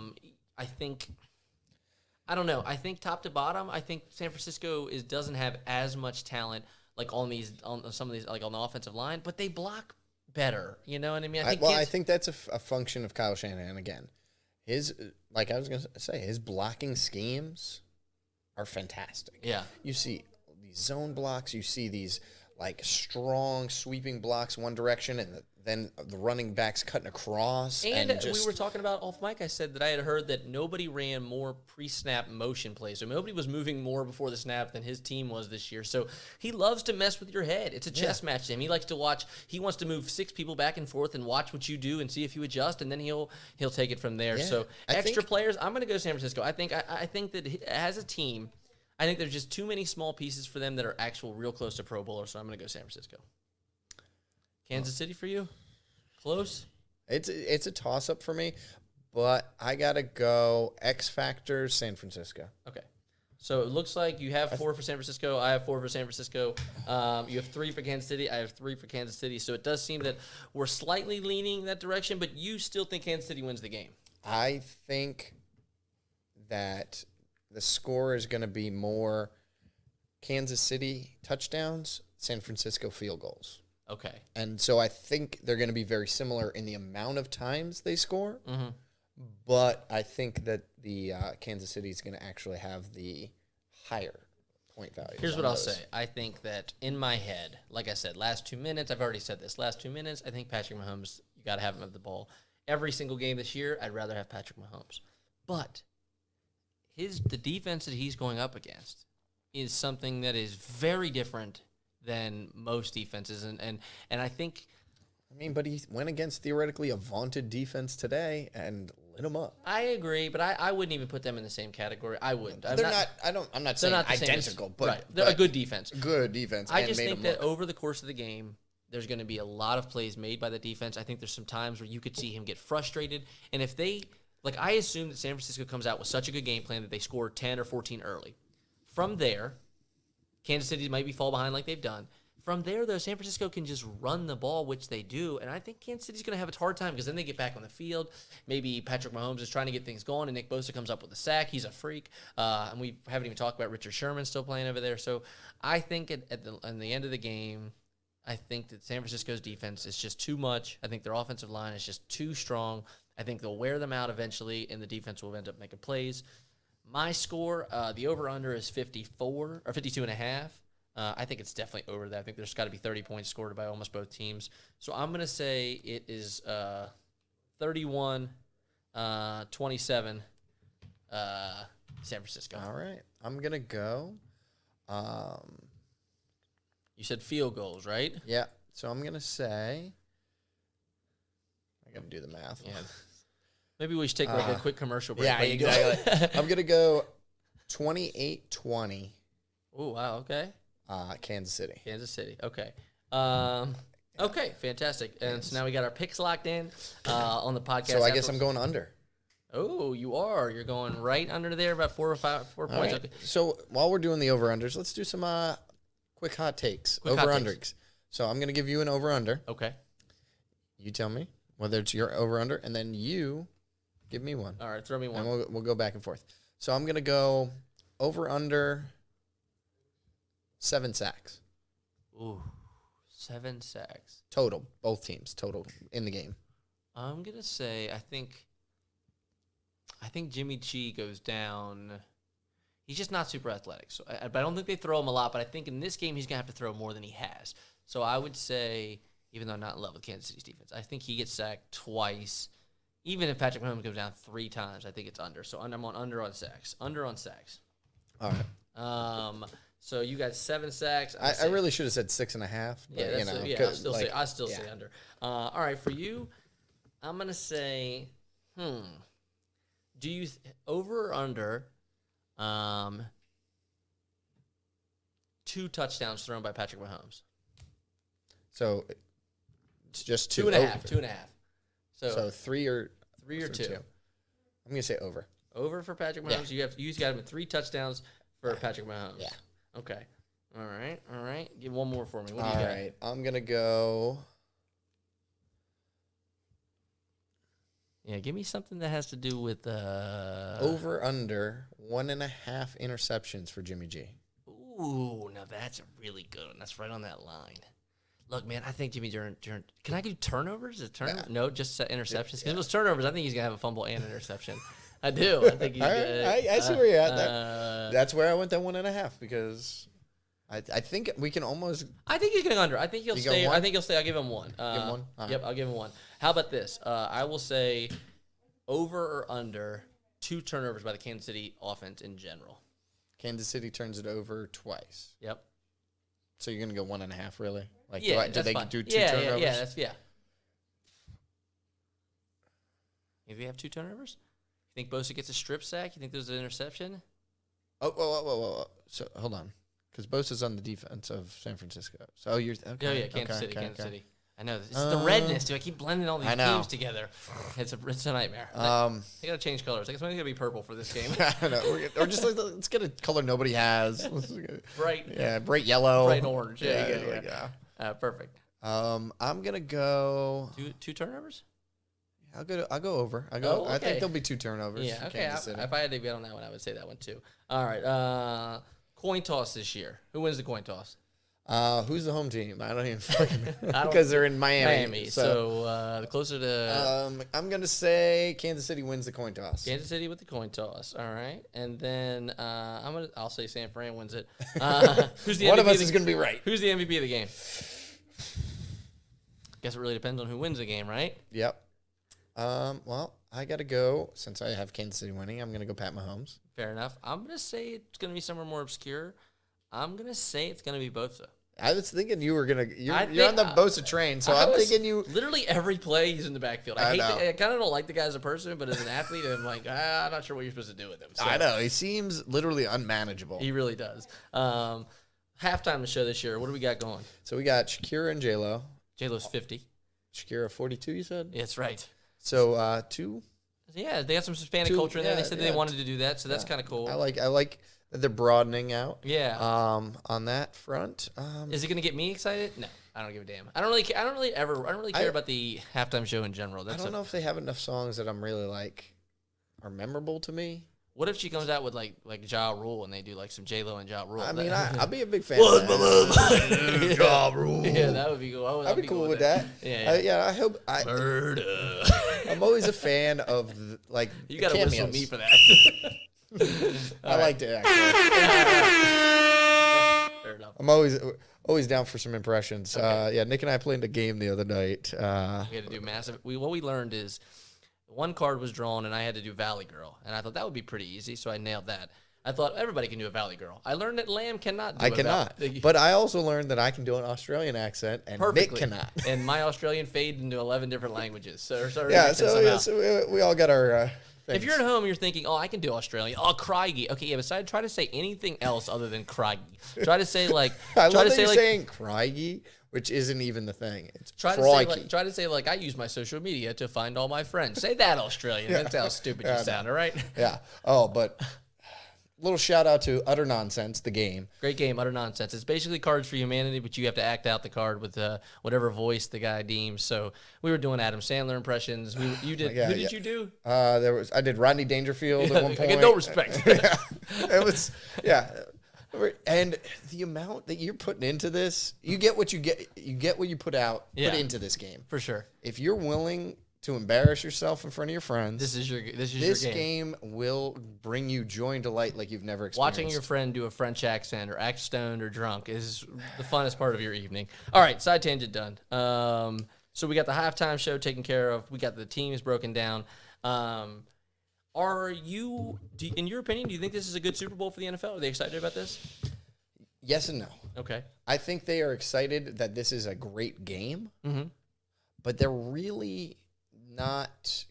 think top to bottom, I think San Francisco doesn't have as much talent on some of these on the offensive line, but they block better. You know what I mean? I think that's a function of Kyle Shanahan again. His, like I was going to say, his blocking schemes are fantastic. Yeah. You see these zone blocks, you see these strong sweeping blocks one direction, and then the running backs cutting across. And just, we were talking about off mic. I said that I had heard that nobody ran more pre-snap motion plays. So nobody was moving more before the snap than his team was this year. So he loves to mess with your head. It's a chess match to him. He likes to watch. He wants to move 6 people back and forth and watch what you do and see if you adjust, and then he'll take it from there. So extra players. I'm going to go San Francisco. I think that as a team, I think there's just too many small pieces for them that are actual real close to Pro Bowlers. So I'm going to go San Francisco. Kansas City for you? Close? It's a toss-up for me, but I got to go X Factor San Francisco. Okay. So it looks like you have 4 for San Francisco. I have 4 for San Francisco. You have 3 for Kansas City. I have 3 for Kansas City. So it does seem that we're slightly leaning that direction, but you still think Kansas City wins the game. I think that the score is going to be more Kansas City touchdowns, San Francisco field goals. Okay. And so I think they're going to be very similar in the amount of times they score. Mm-hmm. But I think that the Kansas City is going to actually have the higher point value. Here's what I'll say. I think that in my head, like I said, last 2 minutes, I've already said this, last 2 minutes, I think Patrick Mahomes, you got to have him at the ball. Every single game this year, I'd rather have Patrick Mahomes. But the defense that he's going up against is something that is very different than most defenses, and I think. I mean, but he went against theoretically a vaunted defense today and lit them up. I agree, but I wouldn't even put them in the same category. I wouldn't. I'm not saying not identical, but right. They're a good defense. Good defense. I just think that over the course of the game, there's going to be a lot of plays made by the defense. I think there's some times where you could see him get frustrated, and if they I assume that San Francisco comes out with such a good game plan that they score 10 or 14 early. From there, Kansas City might fall behind like they've done. From there, though, San Francisco can just run the ball, which they do, and I think Kansas City's going to have a hard time because then they get back on the field. Maybe Patrick Mahomes is trying to get things going, and Nick Bosa comes up with a sack. He's a freak, and we haven't even talked about Richard Sherman still playing over there. So I think at the end of the game, I think that San Francisco's defense is just too much. I think their offensive line is just too strong. I think they'll wear them out eventually, and the defense will end up making plays. My score, the over-under is 54 or 52.5. I think it's definitely over that. I think there's got to be 30 points scored by almost both teams. So I'm going to say it is 31-27 San Francisco. All right. I'm going to go. You said field goals, right? Yeah. So I'm going to say. I got to do the math. Yeah. Maybe we should take a quick commercial break. Yeah, exactly. I'm going to go 28-20. Oh, wow. Okay. Kansas City. Kansas City. Okay. Okay, fantastic. And so now we got our picks locked in on the podcast. So I guess I'm going under. Oh, you are. You're going right under there, about 4 points. Right. Okay. So while we're doing the over-unders, let's do some quick hot takes. Over-unders. So I'm going to give you an over-under. Okay. You tell me whether it's your over-under, and then you give me one. All right, throw me one. And we'll go back and forth. So I'm going to go over-under 7 sacks. Ooh, 7 sacks. Total, both teams, total in the game. I'm going to say I think Jimmy G goes down. He's just not super athletic. So but I don't think they throw him a lot, but I think in this game he's going to have to throw more than he has. So I would say, even though I'm not in love with Kansas City's defense, I think he gets sacked twice. Even if Patrick Mahomes goes down 3 times, I think it's under. So I'm on under on sacks. Under on sacks. All right. So you got 7 sacks. I really should have said 6.5. Yeah, I still say under. All right, for you, I'm gonna say, do you over or under? 2 touchdowns thrown by Patrick Mahomes. So it's just 2. 2.5. 2.5. So 3 or 2. I'm gonna say over. Over for Patrick Mahomes. Yeah. You got him with 3 touchdowns for Patrick Mahomes. Yeah. Okay. All right. Give one more for me. What do you got? All right. I'm going to go. Yeah, give me something that has to do with. Over, under 1.5 interceptions for Jimmy G. Ooh, now that's a really good one. That's right on that line. Look, man, I think Jimmy Can I do turnovers? Is it turnovers? No, just interceptions. Because if it was turnovers, I think he's going to have a fumble and interception. I do. I think he's I see where you're at. That's where I went that 1.5 because I think we can almost. I think he's getting under. I think he'll stay. I think he'll stay. I'll give him 1. Give him 1? Yep, I'll give him 1. How about this? I will say over or under 2 turnovers by the Kansas City offense in general. Kansas City turns it over twice. Yep. So you're going to go 1.5, really? Like, yeah, do they fine. do 2 turnovers? Yeah. If we have 2 turnovers, you think Bosa gets a strip sack? You think there's an interception? Oh. So hold on, because Bosa's on the defense of San Francisco. So you're okay. Oh yeah, Kansas City. I know this. It's the redness, dude. I keep blending all these teams together. It's a nightmare. They gotta change colors. I guess maybe gotta be purple for this game. I know. Or just let's get a color nobody has. Bright. Yeah, bright yellow. Bright orange. Yeah. Perfect. I'm gonna go 2 turnovers. I'll go over. I think there'll be 2 turnovers. Yeah. Okay. If I had to bet on that one, I would say that one too. All right. Coin toss this year. Who wins the coin toss? Who's the home team? I don't even fucking know. Because they're in Miami. So the closer to I'm gonna say Kansas City wins the coin toss. Kansas City with the coin toss. All right. And then I'll say San Fran wins it. Who's the One MVP of us is gonna be right. Who's the MVP of the game? Guess it really depends on who wins the game, right? Yep. Well, I gotta go since I have Kansas City winning. I'm gonna go Pat Mahomes. Fair enough. I'm gonna say it's gonna be somewhere more obscure. I'm gonna say it's gonna be Bosa. I was thinking you were gonna. You're on the Bosa train, so I'm thinking you. Literally every play he's in the backfield. I kind of don't like the guy as a person, but as an athlete, I'm like, I'm not sure what you're supposed to do with him. So. I know he seems literally unmanageable. He really does. Halftime the show this year. What do we got going? So we got Shakira and J-Lo. J-Lo's 50. Shakira 42. You said? Yeah, that's right. So 2. Yeah, they got some Hispanic culture in there. They said they wanted to do that, so that's kind of cool. I like that they're broadening out. Yeah. On that front. Is it going to get me excited? No, I don't give a damn. I don't really care about the halftime show in general. I don't know if they have enough songs that I'm really like are memorable to me. What if she comes out with like Ja Rule and they do like some J-Lo and Ja Rule? I mean, I'll be a big fan. What's my love? Ja Rule. Yeah, that would be cool. I'd be cool with that. Yeah. I hope. I'm always a fan of like. You got to whistle me for that. I like to act. Fair enough. I'm always down for some impressions. Okay. Nick and I played a game the other night. We had to do massive. What we learned is. One card was drawn, and I had to do Valley Girl. And I thought that would be pretty easy, so I nailed that. I thought everybody can do a Valley Girl. I learned that Lamb cannot do I cannot. But I also learned that I can do an Australian accent, and perfectly. Nick cannot. And my Australian faded into 11 different languages. So we all got our If you're at home and you're thinking, oh, I can do Australian. Oh, crikey. Okay, yeah, besides, try to say anything else other than crikey. Try to say, like... I love that you're saying crikey, which isn't even the thing. It's crikey. Try to say, like, I use my social media to find all my friends. Say that, Australian. That's how stupid you sound, all right? Yeah. Oh, but... Little shout out to Utter Nonsense, the game. Great game, Utter Nonsense. It's basically Cards for Humanity, but you have to act out the card with whatever voice the guy deems. So we were doing Adam Sandler impressions. You did. Who did you do? I did Rodney Dangerfield at one point. I get no respect. It was and the amount that you're putting into this, you get what you get. You get what you put out. Put into this game for sure. If you're willing to embarrass yourself in front of your friends. This game will bring you joy and delight like you've never experienced. Watching your friend do a French accent or act stoned or drunk is the funnest part of your evening. All right, side tangent done. So we got the halftime show taken care of. We got the teams broken down. In your opinion, do you think this is a good Super Bowl for the NFL? Are they excited about this? Yes and no. Okay. I think they are excited that this is a great game, but they're really not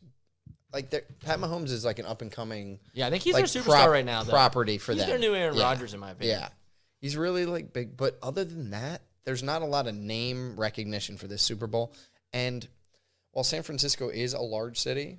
like Pat Mahomes is like an up and coming. Yeah, I think he's their superstar right now. Property for them. He's their new Aaron Rodgers, in my opinion. Yeah, he's really like big. But other than that, there's not a lot of name recognition for this Super Bowl. And while San Francisco is a large city,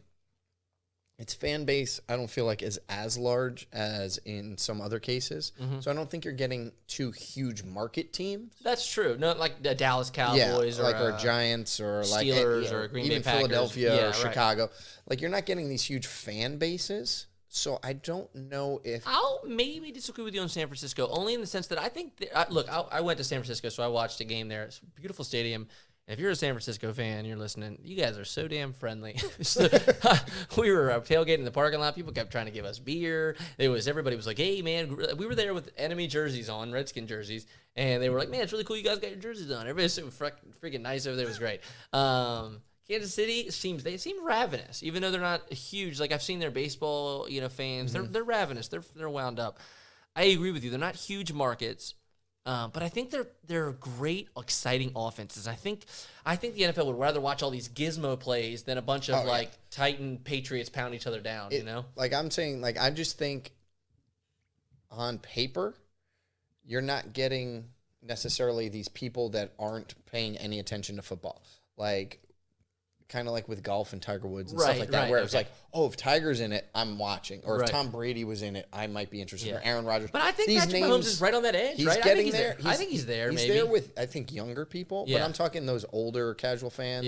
its fan base I don't feel like is as large as in some other cases. So I don't think you're getting two huge market teams. That's true. Not like the Dallas Cowboys or Giants or Steelers or Green Bay even Packers. Philadelphia or Chicago. Like you're not getting these huge fan bases. So I don't know if I'll maybe disagree with you on San Francisco, only in the sense that I think I went to San Francisco, so I watched a game there. It's a beautiful stadium. And if you're a San Francisco fan, you're listening, you guys are so damn friendly. We were tailgating in the parking lot. People kept trying to give us beer. Everybody was like, hey, man, we were there with enemy jerseys on, Redskin jerseys. And they were like, man, it's really cool you guys got your jerseys on. Everybody's so freaking nice over there. It was great. Kansas City they seem ravenous, even though they're not huge. Like I've seen their baseball, fans. They're ravenous. They're wound up. I agree with you. They're not huge markets. But I think they're great, exciting offenses. I think the NFL would rather watch all these gizmo plays than a bunch of Titan Patriots pound each other down. Like I'm saying, like I just think on paper, you're not getting necessarily these people that aren't paying any attention to football, like. Kind of like with golf and Tiger Woods and stuff like that, where it's like, oh, if Tiger's in it, I'm watching. Or if Tom Brady was in it, I might be interested. Or Aaron Rodgers. But I think Patrick Mahomes is right on that edge, he's right? Getting there. I think he's there, He's maybe. there with, I think, younger people. But I'm talking those older casual fans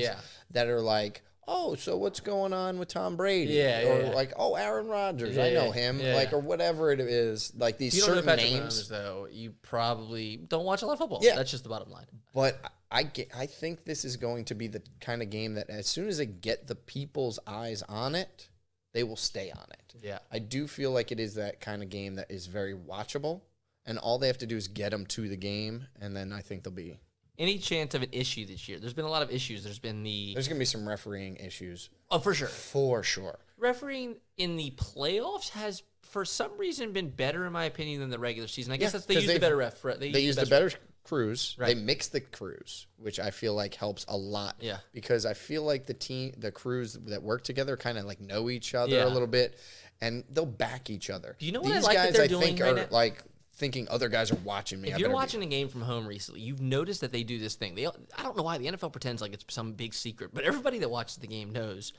that are like, oh, so what's going on with Tom Brady? Or like, oh, Aaron Rodgers, I know him. Like, or whatever it is. Like these certain names. Mahomes, though, you probably don't watch a lot of football. Yeah. That's just the bottom line. But I think this is going to be the kind of game that as soon as they get the people's eyes on it, they will stay on it. Yeah. I do feel like it is that kind of game that is very watchable, and all they have to do is get them to the game, and then I think they'll be... Any chance of an issue this year? There's been a lot of issues. There's going to be some refereeing issues. Oh, for sure. For sure. Refereeing in the playoffs has, for some reason, been better, in my opinion, than the regular season. I guess they use the better ref. They use the better crews. Right. They mix the crews, which I feel like helps a lot. Yeah. Because I feel like the crews that work together kind of like know each other a little bit, and they'll back each other. Do you know what I like that they're doing right now? Like thinking other guys are watching me. If you're watching a game from home recently, you've noticed that they do this thing. I don't know why the NFL pretends like it's some big secret, but everybody that watches the game knows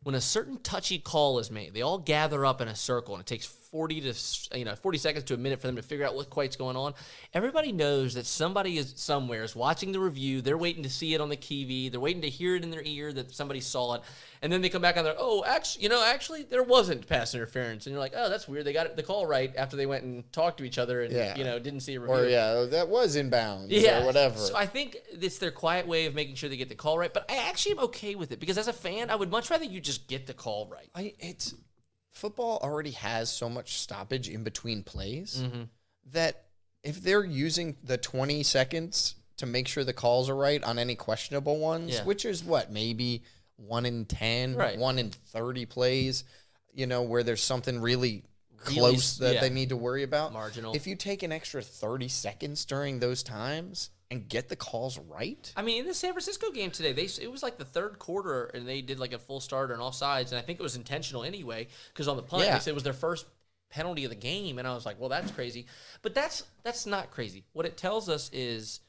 when a certain touchy call is made, they all gather up in a circle, and it takes 40 seconds to a minute for them to figure out what quite's going on. Everybody knows that somebody is somewhere is watching the review. They're waiting to see it on the TV. They're waiting to hear it in their ear that somebody saw it, and then they come back on there. Oh, actually, there wasn't pass interference, and you're like, oh, that's weird. They got the call right after they went and talked to each other and didn't see a review. Or that was inbounds or whatever. So I think it's their quiet way of making sure they get the call right. But I actually am okay with it because as a fan, I would much rather you just get the call right. Football already has so much stoppage in between plays that if they're using the 20 seconds to make sure the calls are right on any questionable ones, which is maybe 1 in 10, 1 in 30 plays, where there's something really close that they need to worry about. Marginal. If you take an extra 30 seconds during those times and get the calls right. I mean, in the San Francisco game today, it was like the third quarter, and they did like a full start and offsides, and I think it was intentional anyway, because on the punt, they said it was their first penalty of the game, and I was like, well, that's crazy. But that's not crazy. What it tells us is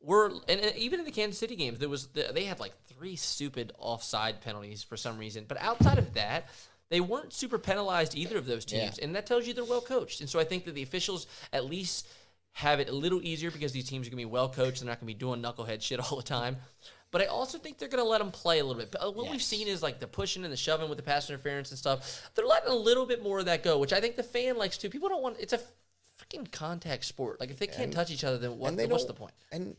and even in the Kansas City games, they had like 3 stupid offside penalties for some reason, but outside of that, they weren't super penalized either of those teams, and that tells you they're well coached. And so I think that the officials at least have it a little easier because these teams are going to be well coached. They're not going to be doing knucklehead shit all the time. But I also think they're going to let them play a little bit. What we've seen is like the pushing and the shoving with the pass interference and stuff. They're letting a little bit more of that go, which I think the fan likes too. People don't want – it's a freaking contact sport. Like if they can't touch each other, then what's the point? And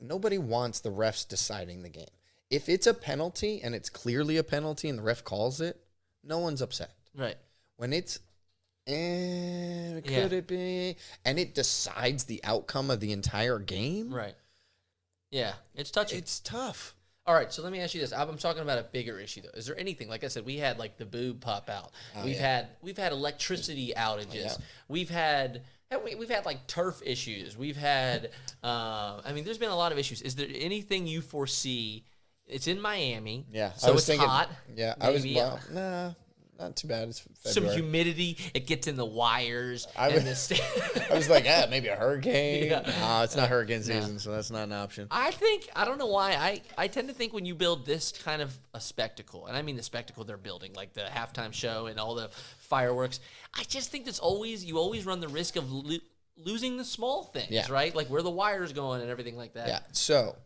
nobody wants the refs deciding the game. If it's a penalty and it's clearly a penalty and the ref calls it, no one's upset. Right. When it's could it be? And it decides the outcome of the entire game. Right. Yeah, it's touchy. It's tough. All right, so let me ask you this. I'm talking about a bigger issue though. Is there anything, like I said, we had like the boob pop out. We've had electricity outages. We've had like turf issues. We've had there's been a lot of issues. Is there anything you foresee? It's in Miami. Yeah. So it's hot. Yeah. Not too bad. It's February. Some humidity. It gets in the wires. I was like, maybe a hurricane. No, it's not hurricane season, so that's not an option. I don't know why. I tend to think when you build this kind of a spectacle, and I mean the spectacle they're building, like the halftime show and all the fireworks, I just think you always run the risk of losing the small things, right? Like where the wire's going and everything like that. Yeah. So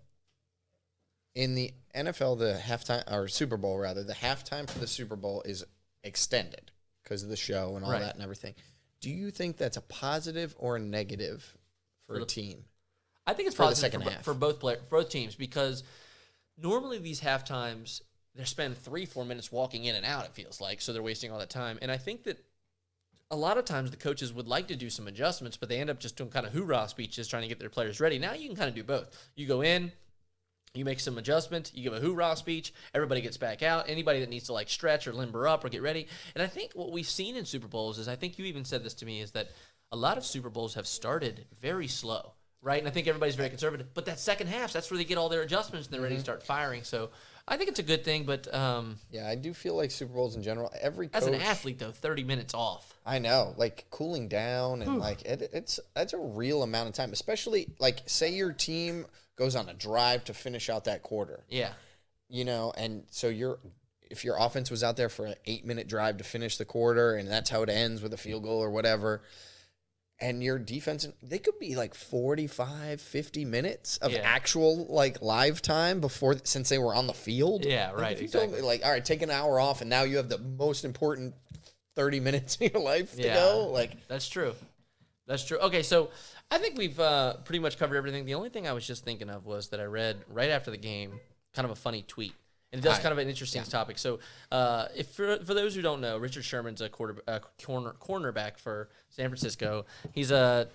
in the NFL, the halftime, or Super Bowl rather, the halftime for the Super Bowl is extended because of the show and all that and everything. Do you think that's a positive or a negative for a team? I think it's for the positive second half. for both teams, because normally these halftimes they're spending 3-4 minutes walking in and out, it feels like, so they're wasting all that time. And I think that a lot of times the coaches would like to do some adjustments, but they end up just doing kind of hoorah speeches trying to get their players ready. Now you can kind of do both. You go in, you make some adjustments, you give a hoorah speech, everybody gets back out. Anybody that needs to like stretch or limber up or get ready. And I think what we've seen in Super Bowls is, I think you even said this to me, is that a lot of Super Bowls have started very slow, right? And I think everybody's very conservative. But that second half, that's where they get all their adjustments and they're ready to start firing. So I think it's a good thing, but yeah, I do feel like Super Bowls in general, every coach, as an athlete, though, 30 minutes off. I know, like cooling down and like it's a real amount of time, especially like say your team goes on a drive to finish out that quarter. Yeah. You know, and so if your offense was out there for an 8-minute drive to finish the quarter and that's how it ends with a field goal or whatever, and your defense, they could be like 45, 50 minutes of actual like live time since they were on the field. Yeah, right. If you told me, like, all right, take an hour off and now you have the most important 30 minutes of your life to go. Like, that's true. That's true. Okay, so I think we've pretty much covered everything. The only thing I was just thinking of was that I read right after the game kind of a funny tweet. And it does kind of an interesting topic. So, if for those who don't know, Richard Sherman's a cornerback for San Francisco. He's a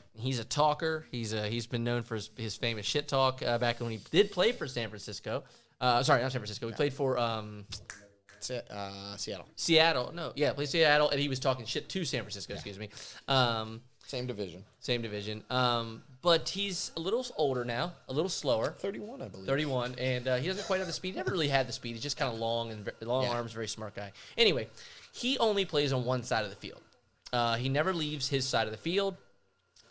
talker. He's been known for his famous shit talk back when he did play for San Francisco. Sorry, not San Francisco. He played for Seattle. Seattle. No, yeah, played Seattle, and he was talking shit to San Francisco. Excuse me. Same division. But he's a little older now, a little slower. 31, I believe. 31, and he doesn't quite have the speed. He never really had the speed. He's just kind of long and long arms, very smart guy. Anyway, he only plays on one side of the field. He never leaves his side of the field,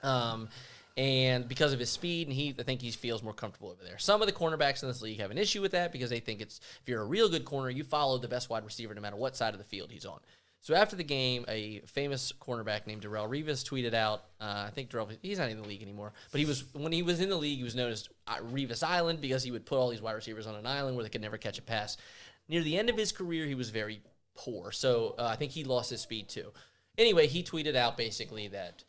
and because of his speed, and I think he feels more comfortable over there. Some of the cornerbacks in this league have an issue with that because they think if you're a real good corner, you follow the best wide receiver no matter what side of the field he's on. So after the game, a famous cornerback named Darrelle Revis tweeted out, I think he's not in the league anymore, but when he was in the league, he was known as Revis Island because he would put all these wide receivers on an island where they could never catch a pass. Near the end of his career, he was very poor, so I think he lost his speed too. Anyway, he tweeted out basically that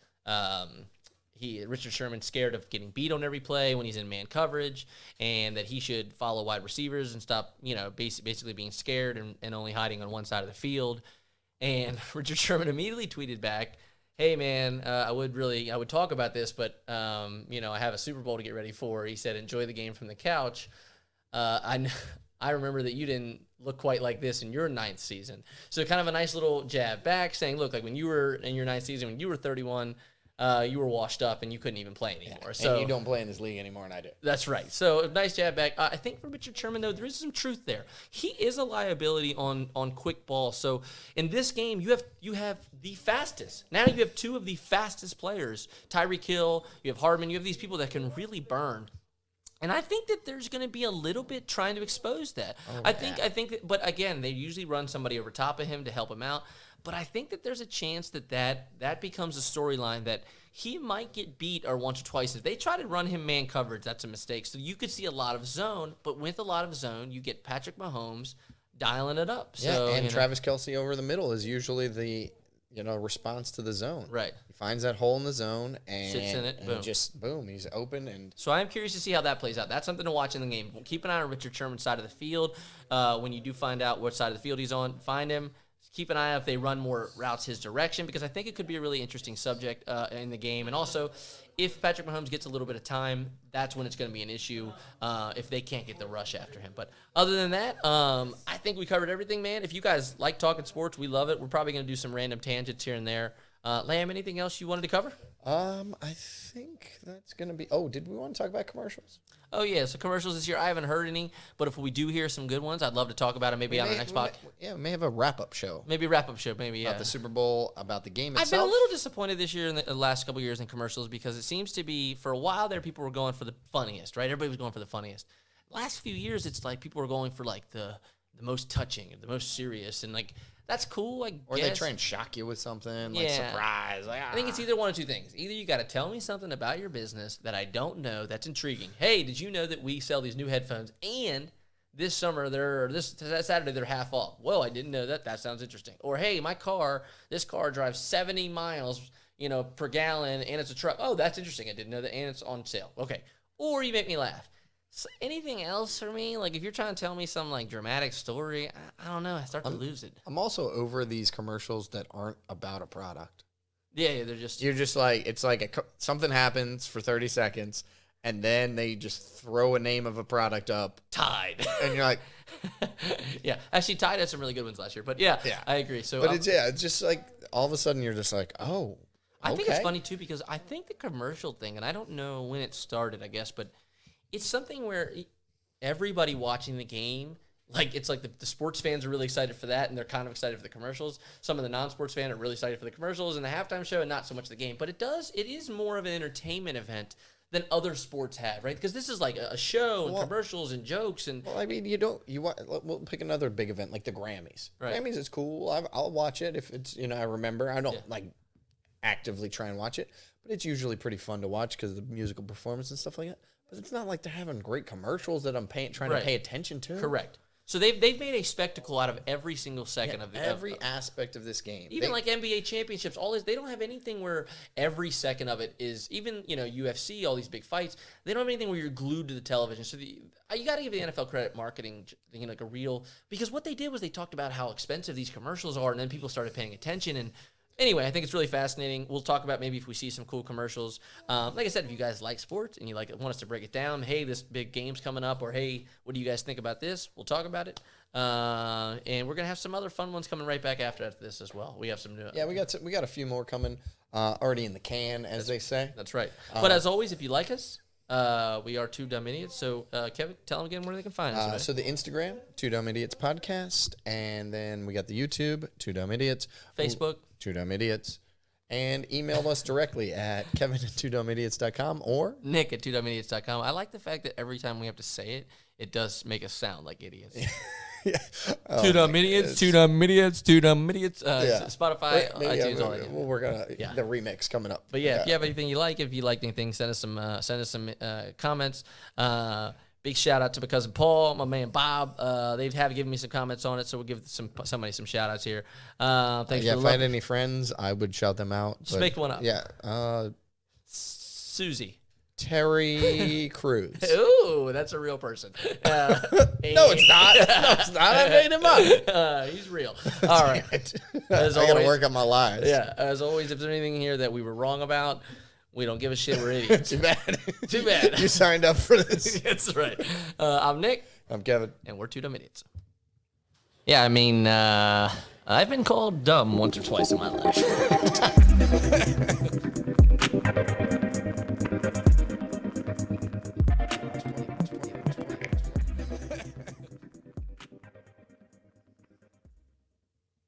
Richard Sherman's scared of getting beat on every play when he's in man coverage, and that he should follow wide receivers and stop, basically being scared and only hiding on one side of the field. And Richard Sherman immediately tweeted back, "Hey man, I would talk about this, but I have a Super Bowl to get ready for." He said, "Enjoy the game from the couch. I remember that you didn't look quite like this in your 9th season." So kind of a nice little jab back, saying, "Look, like when you were in your 9th season, when you were 31, you were washed up and you couldn't even play anymore." Yeah, so and you don't play in this league anymore, and I do. That's right. So nice jab back. I think for Richard Sherman, though, there is some truth there. He is a liability on quick ball. So in this game, you have the fastest. Now you have two of the fastest players, Tyreek Hill. You have Hardman. You have these people that can really burn. And I think that there's going to be a little bit trying to expose that. I think that, but again, they usually run somebody over top of him to help him out. But I think that there's a chance that becomes a storyline that he might get beat or once or twice. If they try to run him man coverage, that's a mistake. So you could see a lot of zone, but with a lot of zone, you get Patrick Mahomes dialing it up. So, and Travis Kelce over the middle is usually the response to the zone. Right. He finds that hole in the zone and sits in it. And just boom, he's open. And so I'm curious to see how that plays out. That's something to watch in the game. Keep an eye on Richard Sherman's side of the field. When you do find out what side of the field he's on, find him. Keep an eye out if they run more routes his direction, because I think it could be a really interesting subject in the game. And also, if Patrick Mahomes gets a little bit of time, that's when it's going to be an issue if they can't get the rush after him. But other than that, I think we covered everything, man. If you guys like talking sports, we love it. We're probably going to do some random tangents here and there. Lamb, anything else you wanted to cover? I think that's going to be... Oh, did we want to talk about commercials? Oh, yeah. So commercials this year, I haven't heard any, but if we do hear some good ones, I'd love to talk about them maybe on the next podcast. We may have a wrap-up show. Maybe a wrap-up show, maybe, yeah. About the Super Bowl, about the game itself. I've been a little disappointed this year in the last couple of years in commercials because it seems to be, for a while there, people were going for the funniest, right? Everybody was going for the funniest. Last few years, it's like people were going for, like, the most touching and the most serious, and, like, that's cool, I guess. Or they try and shock you with something, like surprise. Like, I think it's either one of two things. Either you got to tell me something about your business that I don't know that's intriguing. Hey, did you know that we sell these new headphones and this summer this Saturday they're half off? Whoa, I didn't know that. That sounds interesting. Or hey, this car drives 70 miles, per gallon and it's a truck. Oh, that's interesting. I didn't know that, and it's on sale. Okay. or you make me laugh. So anything else for me? Like if you're trying to tell me some like dramatic story, I don't know. I start to lose it. I'm also over these commercials that aren't about a product. Yeah, they're just. You're just like, it's like something happens for 30 seconds, and then they just throw a name of a product up. Tide. And you're like. Yeah, actually, Tide had some really good ones last year. But yeah. I agree. So, but it's just like all of a sudden you're just like, oh. I think it's funny too because I think the commercial thing, and I don't know when it started, I guess, but it's something where everybody watching the game, like it's like the sports fans are really excited for that, and they're kind of excited for the commercials. Some of the non-sports fans are really excited for the commercials and the halftime show, and not so much the game. But it is more of an entertainment event than other sports have, right? Because this is like a show and commercials and jokes and. Well, I mean, we'll pick another big event like the Grammys. Right. Grammys is cool. I'll watch it if it's I remember. I don't like actively try and watch it, but it's usually pretty fun to watch because of the musical performance and stuff like that. But it's not like they're having great commercials that I'm trying to pay attention to. Correct. So they've made a spectacle out of every single second of every aspect of this game. Even like NBA championships, all this, they don't have anything where every second of it is even UFC, all these big fights. They don't have anything where you're glued to the television. So you got to give the NFL credit marketing, like a real, because what they did was they talked about how expensive these commercials are, and then people started paying attention. And anyway, I think it's really fascinating. We'll talk about maybe if we see some cool commercials. Like I said, if you guys like sports and you want us to break it down, hey, this big game's coming up, or hey, what do you guys think about this? We'll talk about it. And we're gonna have some other fun ones coming right back after this as well. We have some new. Yeah, we got a few more coming already in the can, as they say. That's right. But as always, if you like us, we are Two Dumb Idiots. So Kevin, tell them again where they can find us. So the Instagram, Two Dumb Idiots Podcast, and then we got the YouTube, Two Dumb Idiots. Facebook. Two Dumb Idiots, and email us directly at kevin@twodumidiots.com or nick@twodumidiots.com. I like the fact that every time we have to say it, it does make us sound like idiots. Yeah. Two Dumb Idiots, Two Dumb Idiots, Two Dumb Idiots. Spotify, maybe, iTunes, all that. We're gonna the remix coming up. But if you have anything you like, if you like anything, send us some comments. Big shout out to my cousin Paul, my man Bob. They have given me some comments on it, so we'll give somebody some shout outs here. Thanks for the if I had any friends, I would shout them out. Just make one up. Yeah. Susie. Terry Crews. Ooh, that's a real person. No, it's not. No, it's not. I made him up. He's real. All right. As I got to work on my lies. Yeah. As always, if there's anything here that we were wrong about, we don't give a shit. We're idiots. Too bad. Too bad. You signed up for this. That's right. I'm Nick. I'm Kevin. And we're Two Dumb Idiots. Yeah, I mean, I've been called dumb once or twice in my life.